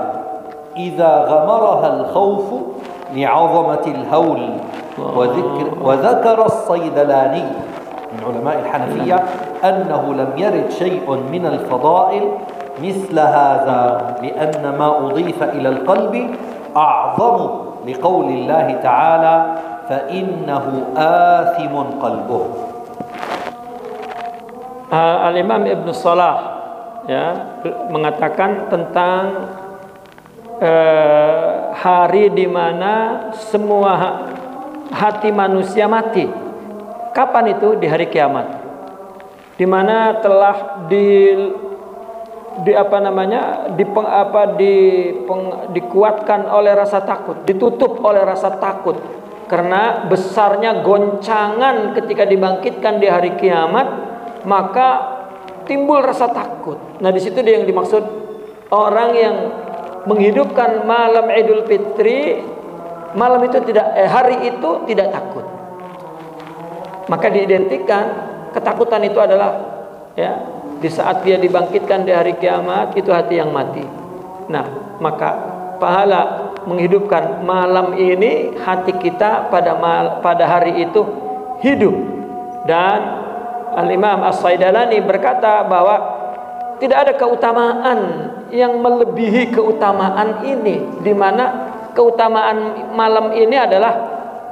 إذا غمرها الخوف لعظمة الهول وذكر الصيدلاني من علماء الحنفية أنه لم يرد شيء من الفضائل مثل هذا لأن ما أضيف إلى القلب أعظم لقول الله تعالى فإنه آثم قلبه. Al-Imam Ibn Salah mengatakan tentang hari di mana semua hati manusia mati. Kapan itu? Di hari kiamat, di mana telah dikuatkan oleh rasa takut, ditutup oleh rasa takut karena besarnya goncangan ketika dibangkitkan di hari kiamat, maka timbul rasa takut. Nah, di situ dia yang dimaksud orang yang menghidupkan malam Idul Fitri, malam itu hari itu tidak takut. Maka diidentikan ketakutan itu adalah di saat dia dibangkitkan di hari kiamat, itu hati yang mati. Nah, maka pahala menghidupkan malam ini, hati kita pada hari itu hidup. Dan Al-Imam As-Saidalani berkata bahwa tidak ada keutamaan yang melebihi keutamaan ini, di mana keutamaan malam ini adalah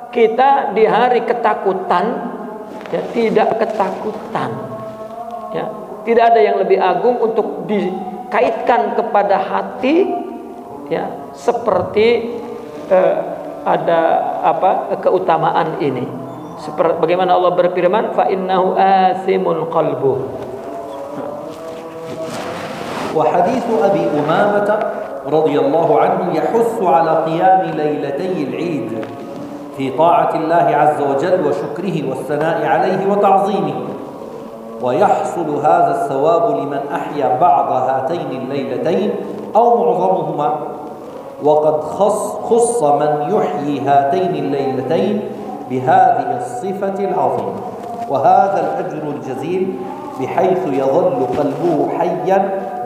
kita di hari ketakutan tidak ketakutan. Tidak ada yang lebih agung untuk dikaitkan kepada hati seperti ada keutamaan ini. Seperti bagaimana Allah berfirman, fa innahu asimul qalbuh. Wa hadithu Abi Umamah radhiyallahu anhu yahussu ala qiyam lailatay al-Eid fi ta'ati Allah azza wa jalla wa shukrihi was sana'i alayhi wa ta'zimihi. Wa yahsulu hadha as-sawab liman ahya ba'd hatayn al-lailatayn aw mu'dhamuhuma. Wa qad khassa man yuhyi hatayn al-lailatayn بهذه الصفة العظيمة وهذا الأجر الجزيل بحيث يظل قلبه حيا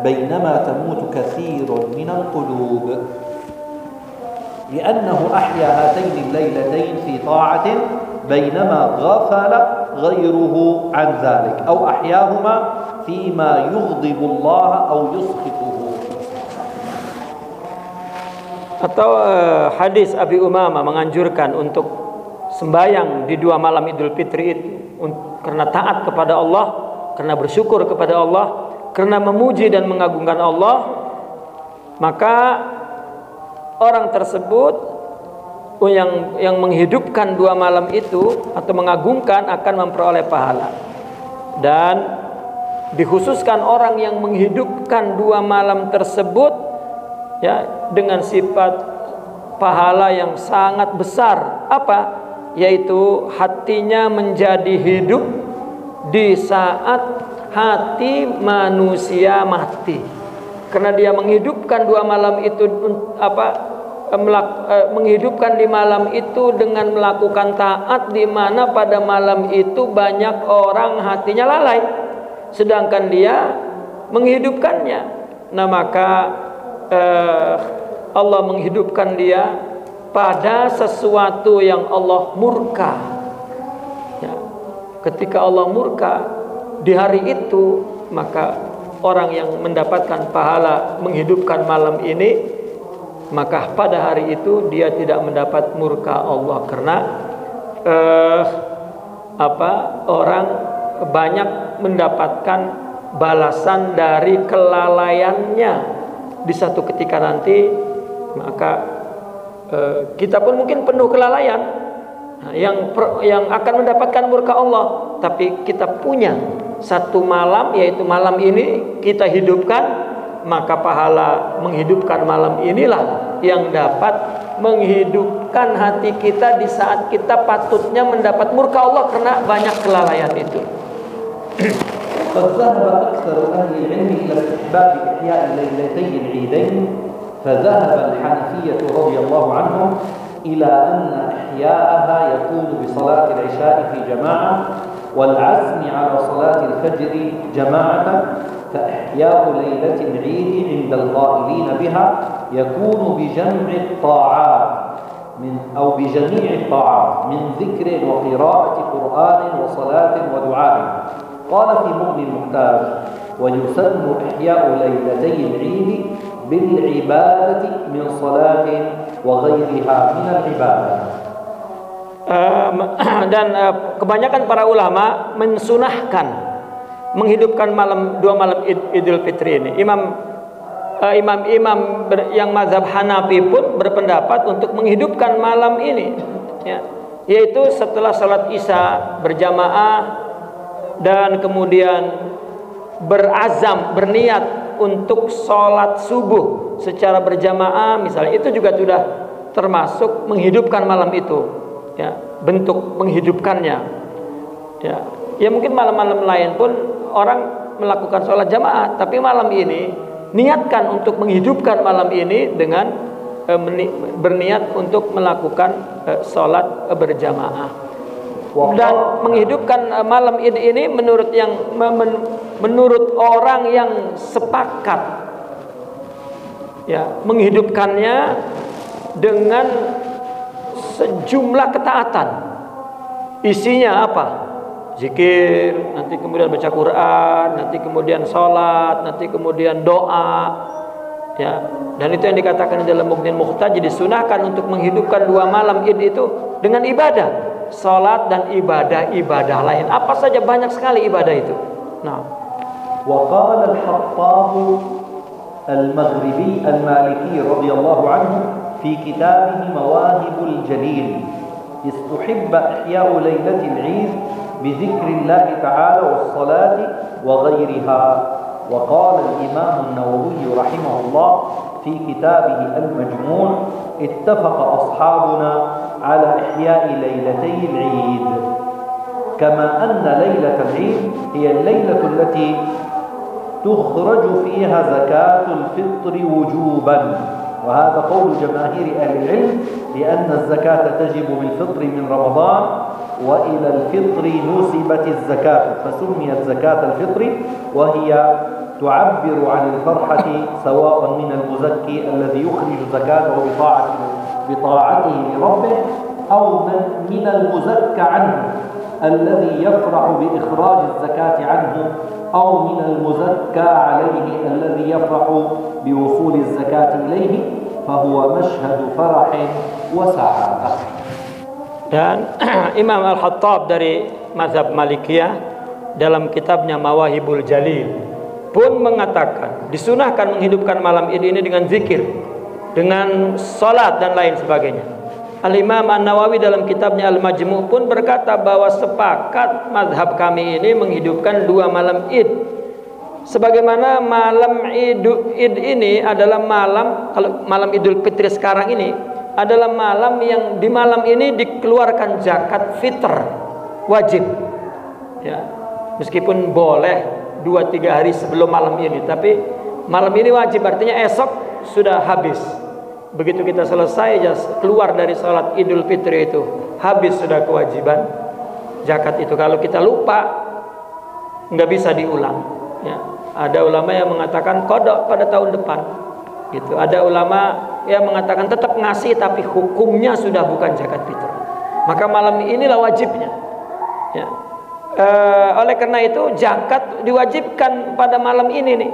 بينما تموت كثير من القلوب لأنه أحيا هاتين الليلتين في طاعة بينما غفل غيره عن ذلك أو أحياهما فيما يغضب الله أو يسخطه. Atau hadis Abi Umamah menganjurkan untuk sembahyang di 2 malam Idul Fitri itu karena taat kepada Allah, karena bersyukur kepada Allah, karena memuji dan mengagungkan Allah, maka orang tersebut yang menghidupkan 2 malam itu atau mengagungkan akan memperoleh pahala. Dan dikhususkan orang yang menghidupkan 2 malam tersebut dengan sifat pahala yang sangat besar. Apa? Yaitu hatinya menjadi hidup di saat hati manusia mati, karena dia menghidupkan 2 malam itu menghidupkan di malam itu dengan melakukan taat, di mana pada malam itu banyak orang hatinya lalai, sedangkan dia menghidupkannya. Nah, maka Allah menghidupkan dia pada sesuatu yang Allah murka. Ketika Allah murka di hari itu, maka orang yang mendapatkan pahala menghidupkan malam ini, maka pada hari itu dia tidak mendapat murka Allah, karena orang banyak mendapatkan balasan dari kelalaiannya di satu ketika nanti. Maka kita pun mungkin penuh kelalaian yang akan mendapatkan murka Allah, tapi kita punya satu malam, yaitu malam ini kita hidupkan, maka pahala menghidupkan malam inilah yang dapat menghidupkan hati kita di saat kita patutnya mendapat murka Allah karena banyak kelalaian itu. قد ذهب أكثر أهل العلم إلى استحباب إحياء الليلتين العيدين فذهب الحنفية رضي الله عنهم إلى أن إحياءها يكون بصلاة العشاء في جماعة والعزم على صلاة الفجر جماعة فإحياء ليلة العيد عند القائلين بها يكون بجمع الطاعات أو بجميع الطاعات من ذكر وقراءة قرآن وصلاة ودعاء قال في مغني المحتاج ويسن إحياء ليلتي العيد بالعبادة من صلاة وغيرها من العبادة. Dan kebanyakan para ulama mensunahkan menghidupkan dua malam Idul Fitri ini. Imam yang mazhab Hanafi pun berpendapat untuk menghidupkan malam ini, ya, yaitu setelah salat Isya berjamaah dan kemudian berazam, berniat untuk salat subuh secara berjamaah misalnya, itu juga sudah termasuk menghidupkan malam itu. Ya, bentuk menghidupkannya. Ya mungkin malam-malam lain pun orang melakukan sholat jamaah, tapi malam ini niatkan untuk menghidupkan malam ini dengan berniat untuk melakukan sholat berjamaah. Dan menghidupkan malam ini menurut orang yang sepakat, ya, menghidupkannya dengan sejumlah ketaatan. Isinya apa? Zikir, nanti kemudian baca Quran, nanti kemudian sholat, nanti kemudian doa, ya. Dan itu yang dikatakan di dalam Mughni Muhtaj, disunahkan untuk menghidupkan dua malam Id itu dengan ibadah, sholat dan ibadah lain. Apa saja, banyak sekali ibadah itu. Nah, وقال الحطاب المغربي المالكي رضي الله عنه في كتابه مواهب الجليل استحب إحياء ليلة العيد بذكر الله تعالى والصلاة وغيرها. وقال الإمام النووي رحمه الله في كتابه المجموع اتفق أصحابنا على إحياء ليلتي العيد، كما أن ليلة العيد هي الليلة التي تخرج فيها زكاة الفطر وجوبا، وهذا قول جماهير أهل العلم، لأن الزكاة تجب بالفطر من رمضان، وإلى الفطر نسبت الزكاة فسميت زكاة الفطر، وهي تعبر عن الفرحة سواء من المزكي الذي يخرج زكاته بطاعته لربه، أو من المزكى عنه الذي يفرح بإخراج الزكاة عنه، أو من المزكى عليه الذي يفرح بوصول الزكاة إليه، فهو مشهد فرح وسعادة. Dan Imam Al-Khattab dari mazhab Malikiyah dalam kitabnya Mawahibul Jalil pun mengatakan disunahkan menghidupkan malam ini dengan zikir, dengan salat dan lain sebagainya. Al-Imam An-Nawawi dalam kitabnya Al-Majmu' pun berkata bahwa sepakat mazhab kami ini menghidupkan dua malam Id. Sebagaimana malam Id ini adalah malam, kalau malam Idul Fitri sekarang ini adalah malam yang di malam ini dikeluarkan zakat fitr wajib, ya, meskipun boleh 2-3 hari sebelum malam ini, tapi malam ini wajib, artinya esok sudah habis. Begitu kita selesai keluar dari sholat Idul Fitri itu, habis sudah kewajiban zakat itu. Kalau kita lupa nggak bisa diulang, ya. Ada ulama yang mengatakan qada pada tahun depan, gitu. Ada ulama yang mengatakan tetap ngasih tapi hukumnya sudah bukan zakat fitrah. Maka malam inilah wajibnya, ya. Oleh karena itu zakat diwajibkan pada malam ini nih,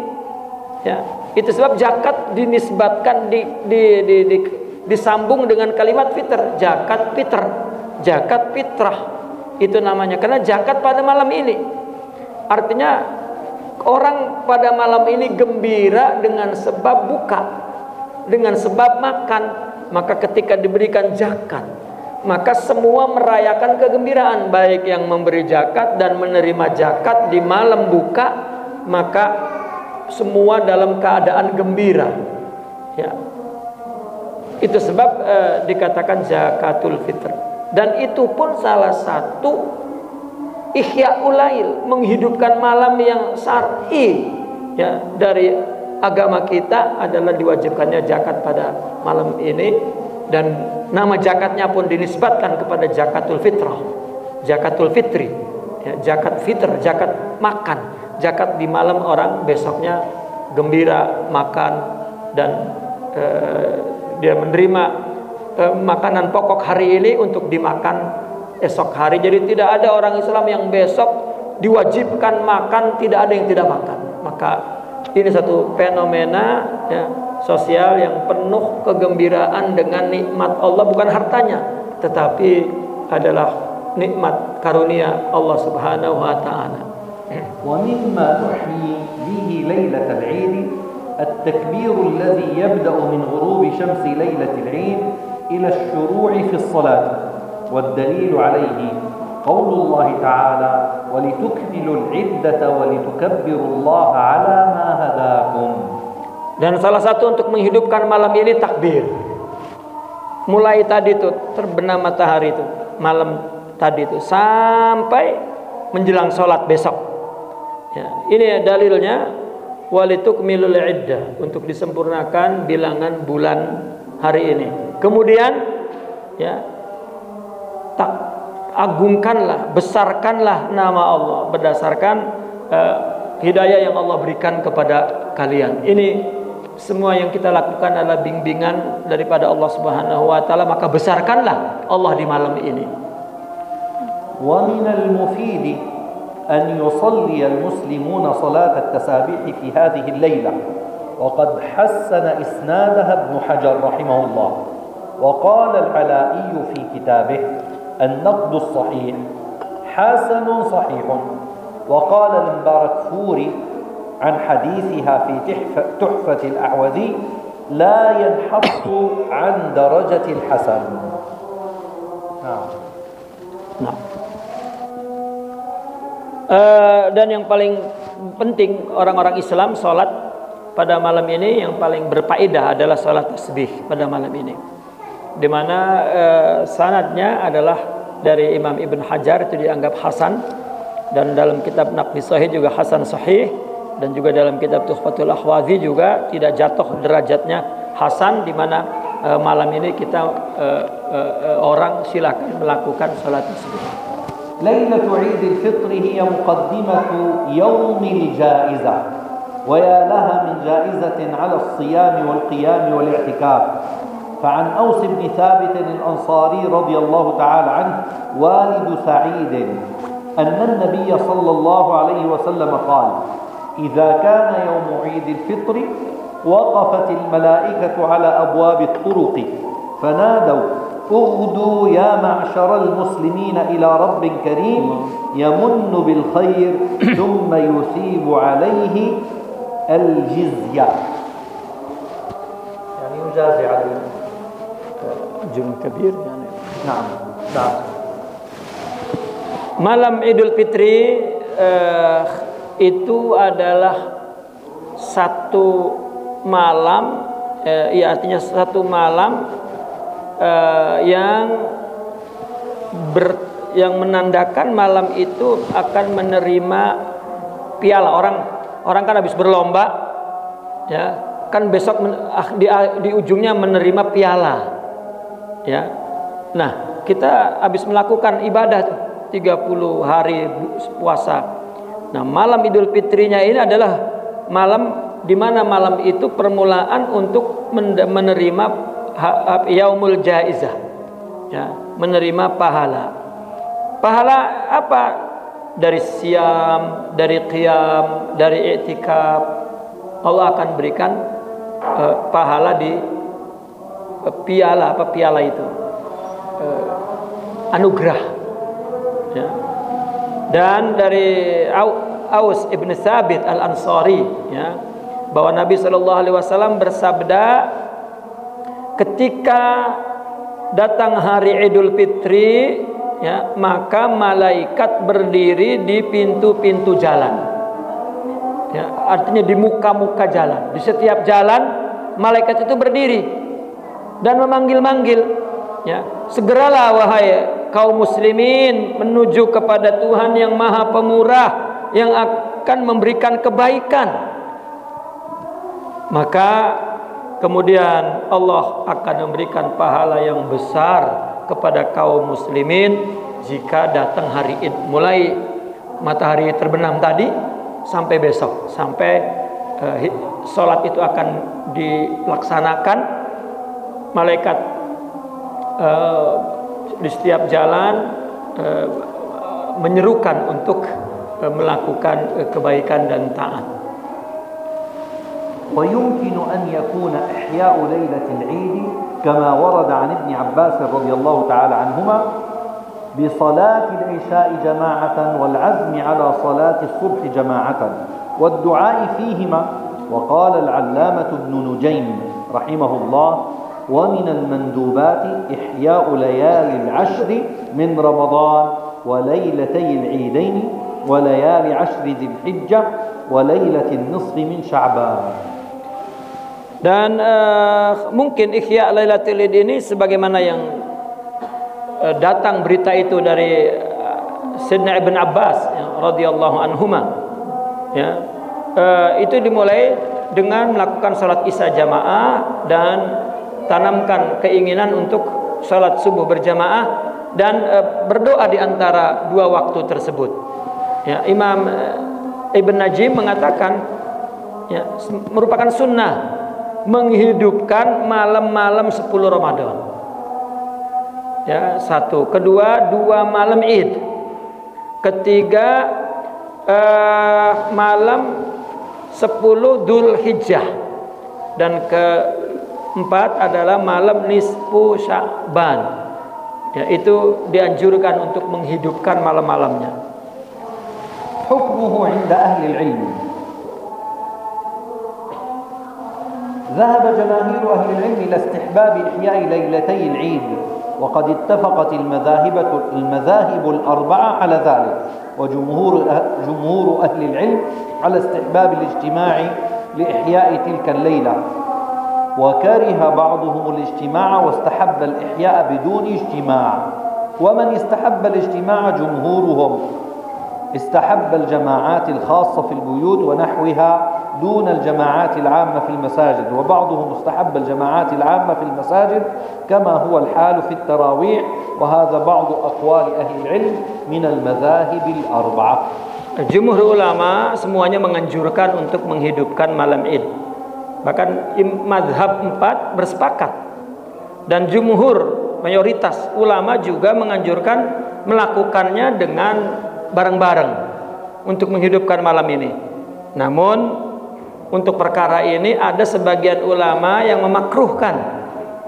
ya. Itu sebab zakat dinisbatkan disambung dengan kalimat fitr, zakat fitr, zakat fitrah itu namanya, karena zakat pada malam ini. Artinya orang pada malam ini gembira dengan sebab buka, dengan sebab makan. Maka ketika diberikan zakat, maka semua merayakan kegembiraan, baik yang memberi zakat dan menerima zakat di malam buka, maka semua dalam keadaan gembira, ya. Itu sebab dikatakan zakatul fitr. Dan itu pun salah satu Ihya'ul Lail, menghidupkan malam yang syar'i, ya, dari agama kita adalah diwajibkannya zakat pada malam ini. Dan nama zakatnya pun dinisbatkan kepada zakatul fitrah, zakatul fitri, ya, zakat fitr, zakat makan, zakat di malam orang besoknya gembira makan dan dia menerima makanan pokok hari ini untuk dimakan esok hari. Jadi tidak ada orang Islam yang besok diwajibkan makan, tidak ada yang tidak makan. Maka ini satu fenomena ya, sosial yang penuh kegembiraan dengan nikmat Allah, bukan hartanya, tetapi adalah nikmat karunia Allah Subhanahu wa taala. ومما تحيي به ليلة العيد التكبير الذي يبدأ من غروب شمس ليلة العيد إلى الشروع في الصلاة والدليل عليه قول الله تعالى ولتكملوا العدة ولتكبروا الله على ما هداكم. Dan salah satu untuk menghidupkan malam ini takbir. Mulai tadi itu terbenam matahari itu malam tadi itu sampai menjelang sholat besok. Ya, ini dalilnya walitukmilul iddah, untuk disempurnakan bilangan bulan hari ini. Kemudian ya, agungkanlah, besarkanlah nama Allah berdasarkan hidayah yang Allah berikan kepada kalian. Ini semua yang kita lakukan adalah bimbingan daripada Allah Subhanahu wa taala, maka besarkanlah Allah di malam ini. Wa minal mufid أن يصلي المسلمون صلاة التسابيح في هذه الليلة وقد حسن إسنادها ابن حجر رحمه الله وقال العلائي في كتابه النقد الصحيح حسن صحيح وقال المباركفوري عن حديثها في تحفة الأعوذي لا ينحط عن درجة الحسن. نعم. Dan yang paling penting orang-orang Islam sholat pada malam ini, yang paling berfaedah adalah sholat tasbih pada malam ini, di mana sanadnya adalah dari Imam Ibn Hajar, itu dianggap hasan, dan dalam kitab Naqdi Sahih juga hasan sahih, dan juga dalam kitab Tuhfatul Ahwazi juga tidak jatuh derajatnya hasan, di mana malam ini kita orang silakan melakukan sholat tasbih. ليلة عيد الفطر هي مقدمة يوم الجائزة ويا لها من جائزة على الصيام والقيام والاعتكاف. فعن أوس بن ثابت الأنصاري رضي الله تعالى عنه والد سعيد أن النبي صلى الله عليه وسلم قال إذا كان يوم عيد الفطر وقفت الملائكة على أبواب الطرق فنادوا اغدوا يا معشر المسلمين إلى رب كريم يمن بالخير ثم يثيب عليه الجزية، يعني يجازي عليه أجر كبير يعني. نعم نعم. Malam Idul Fitri itu adalah satu malam, ya artinya satu malam yang menandakan malam itu akan menerima piala. Orang kan habis berlomba ya, kan besok di ujungnya menerima piala ya. Nah, kita habis melakukan ibadah 30 hari puasa. Nah, malam Idul Fitrinya ini adalah malam di mana malam itu permulaan untuk menerima yaumul jaizah ya, menerima pahala. Pahala apa? Dari siam, dari qiyam, dari i'tikaf. Allah akan berikan pahala di piala, apa piala itu? Anugerah ya. Dan dari Aus ibn Thabit al-Ansari ya, bahwa Nabi SAW bersabda, ketika datang hari Idul Fitri ya, maka malaikat berdiri di pintu-pintu jalan ya, artinya di muka-muka jalan, di setiap jalan malaikat itu berdiri dan memanggil-manggil ya, segeralah wahai kaum muslimin menuju kepada Tuhan yang Maha Pemurah yang akan memberikan kebaikan. Maka kemudian Allah akan memberikan pahala yang besar kepada kaum muslimin jika datang hari Id, mulai matahari terbenam tadi sampai besok, sampai sholat itu akan dilaksanakan. Malaikat di setiap jalan menyerukan untuk melakukan kebaikan dan taat. ويمكن أن يكون إحياء ليلة العيد كما ورد عن ابن عباس رضي الله تعالى عنهما بصلاة العشاء جماعة والعزم على صلاة الصبح جماعة والدعاء فيهما. وقال العلامة ابن نجيم رحمه الله ومن المندوبات إحياء ليالي العشر من رمضان وليلتي العيدين وليالي عشر ذي الحجة وليلة النصف من شعبان. Dan mungkin Ihya Lailatul Id ini sebagaimana yang datang berita itu dari Sayyidina Ibn Abbas radhiyallahu anhuma, ya, itu dimulai dengan melakukan salat Isya jamaah dan tanamkan keinginan untuk salat subuh berjamaah dan berdoa di antara dua waktu tersebut. Ya, Imam Ibn Najim mengatakan, ya, merupakan sunnah menghidupkan malam-malam 10 Ramadan. Ya, satu, kedua, 2 malam Id, ketiga malam 10 Dzul Hijjah, dan keempat adalah malam nisfu Sya'ban. Ya, itu dianjurkan untuk menghidupkan malam-malamnya. Hukmuhu 'inda ahli al-'ilm. ذهب جماهير أهل العلم إلى استحباب إحياء ليلتي العيد وقد اتفقت المذاهب الأربعة على ذلك وجمهور أهل العلم على استحباب الاجتماع لإحياء تلك الليلة وكره بعضهم الاجتماع واستحب الإحياء بدون اجتماع ومن استحب الاجتماع جمهورهم استحب الجماعات الخاصة في البيوت ونحوها دون الجماعات العامة في المساجد وبعضهم استحب الجماعات العامة في المساجد كما هو الحال في التراويح وهذا بعض أقوال أهل العلم من المذاهب الأربعة. Jumhur ulama semuanya menganjurkan untuk menghidupkan malam Id. Bahkan mazhab 4 bersepakat, dan jumhur mayoritas ulama juga menganjurkan melakukannya dengan bareng-bareng untuk menghidupkan malam ini. Namun untuk perkara ini ada sebagian ulama yang memakruhkan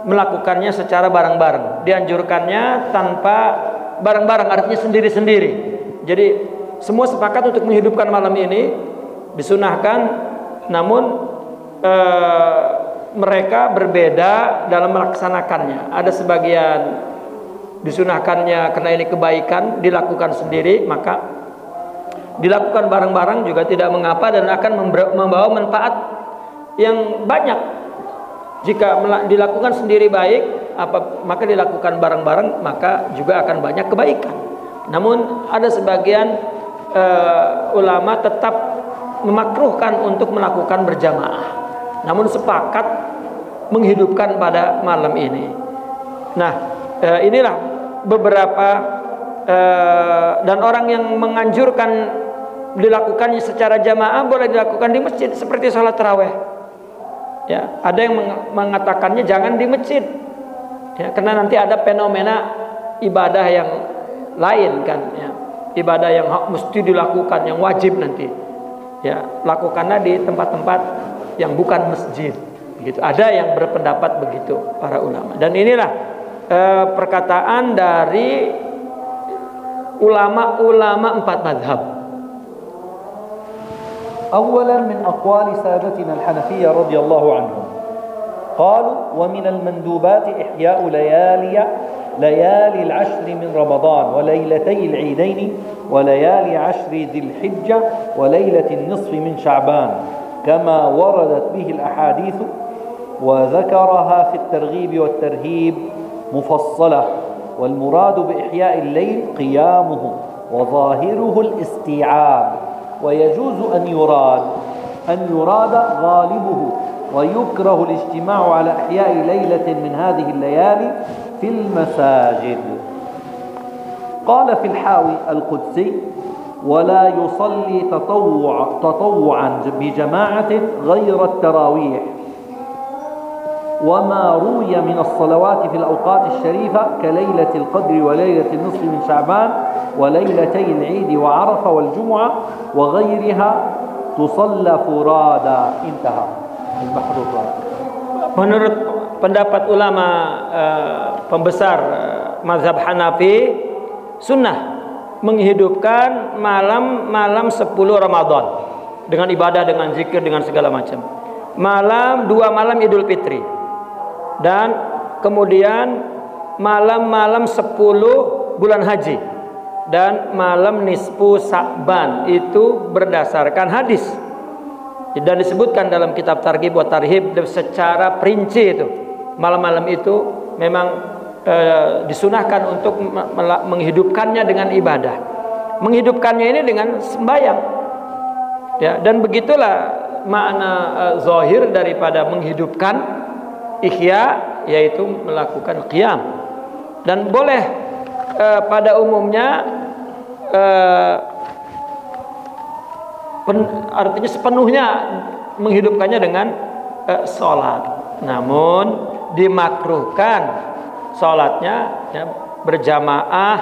melakukannya secara bareng-bareng. Dianjurkannya tanpa bareng-bareng, artinya sendiri-sendiri. Jadi semua sepakat untuk menghidupkan malam ini, disunahkan, namun mereka berbeda dalam melaksanakannya. Ada sebagian disunahkannya karena ini kebaikan, dilakukan sendiri, maka dilakukan bareng-bareng juga tidak mengapa dan akan membawa manfaat yang banyak. Jika dilakukan sendiri baik, maka dilakukan bareng-bareng maka juga akan banyak kebaikan. Namun ada sebagian ulama tetap memakruhkan untuk melakukan berjamaah, namun sepakat menghidupkan pada malam ini. Nah, inilah beberapa dan orang yang menganjurkan dilakukannya secara jamaah boleh dilakukan di masjid seperti sholat tarawih. Ya, ada yang mengatakannya jangan di masjid, ya, karena nanti ada fenomena ibadah yang lain kan, ya, ibadah yang mesti dilakukan, yang wajib nanti, ya, lakukanlah di tempat-tempat yang bukan masjid. Begitu. Ada yang berpendapat begitu para ulama, dan inilah perkataan dari ulama-ulama 4 mazhab. أولا من أقوال سادتنا الحنفية رضي الله عنهم قالوا ومن المندوبات إحياء ليالي العشر من رمضان وليلتي العيدين وليالي عشر ذي الحجة وليلة النصف من شعبان كما وردت به الأحاديث وذكرها في الترغيب والترهيب مفصلة والمراد بإحياء الليل قيامه وظاهره الاستيعاب ويجوز أن يراد غالبه ويكره الاجتماع على إحياء ليلة من هذه الليالي في المساجد. قال في الحاوي القدسي ولا يصلي تطوعا بجماعة غير التراويح وما روي من الصلوات في الأوقات الشريفة كليلة القدر وليلة النصف من شعبان wa lailatain 'id wa Arafah wal Jumu'ah wa ghairiha tusalla furada." Intaha. Al-Bahrul Razi. Menurut pendapat ulama pembesar mazhab Hanafi, sunnah menghidupkan malam 10 Ramadan dengan ibadah, dengan zikir, dengan segala macam. Dua malam Idul Fitri, dan kemudian malam 10 bulan haji, dan malam nisfu Sa'ban. Itu berdasarkan hadis dan disebutkan dalam kitab Targhib wa Tarhib secara perinci. Itu malam-malam itu memang disunahkan untuk menghidupkannya dengan ibadah, menghidupkannya ini dengan sembahyang, ya. Dan begitulah makna zahir daripada menghidupkan ihya, yaitu melakukan qiyam. Dan boleh pada umumnya artinya sepenuhnya menghidupkannya dengan sholat. Namun dimakruhkan sholatnya ya, berjamaah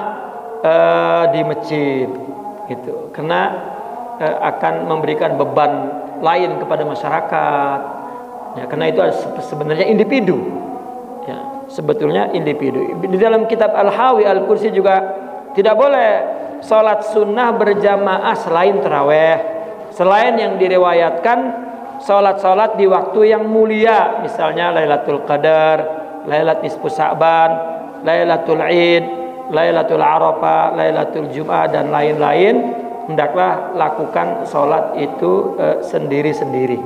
di masjid, gitu, karena akan memberikan beban lain kepada masyarakat, ya, karena itu sebenarnya individu, ya, sebetulnya individu. Di dalam kitab Al-Hawi Al-Kursi juga tidak boleh sholat sunnah berjamaah selain taraweh, selain yang diriwayatkan sholat-sholat di waktu yang mulia, misalnya Lailatul Qadar, Lailat Nisfu Sa'ban, Lailatul Id, Lailatul Arafah, Lailatul Jum'ah, dan lain-lain. Hendaklah lakukan sholat itu sendiri-sendiri.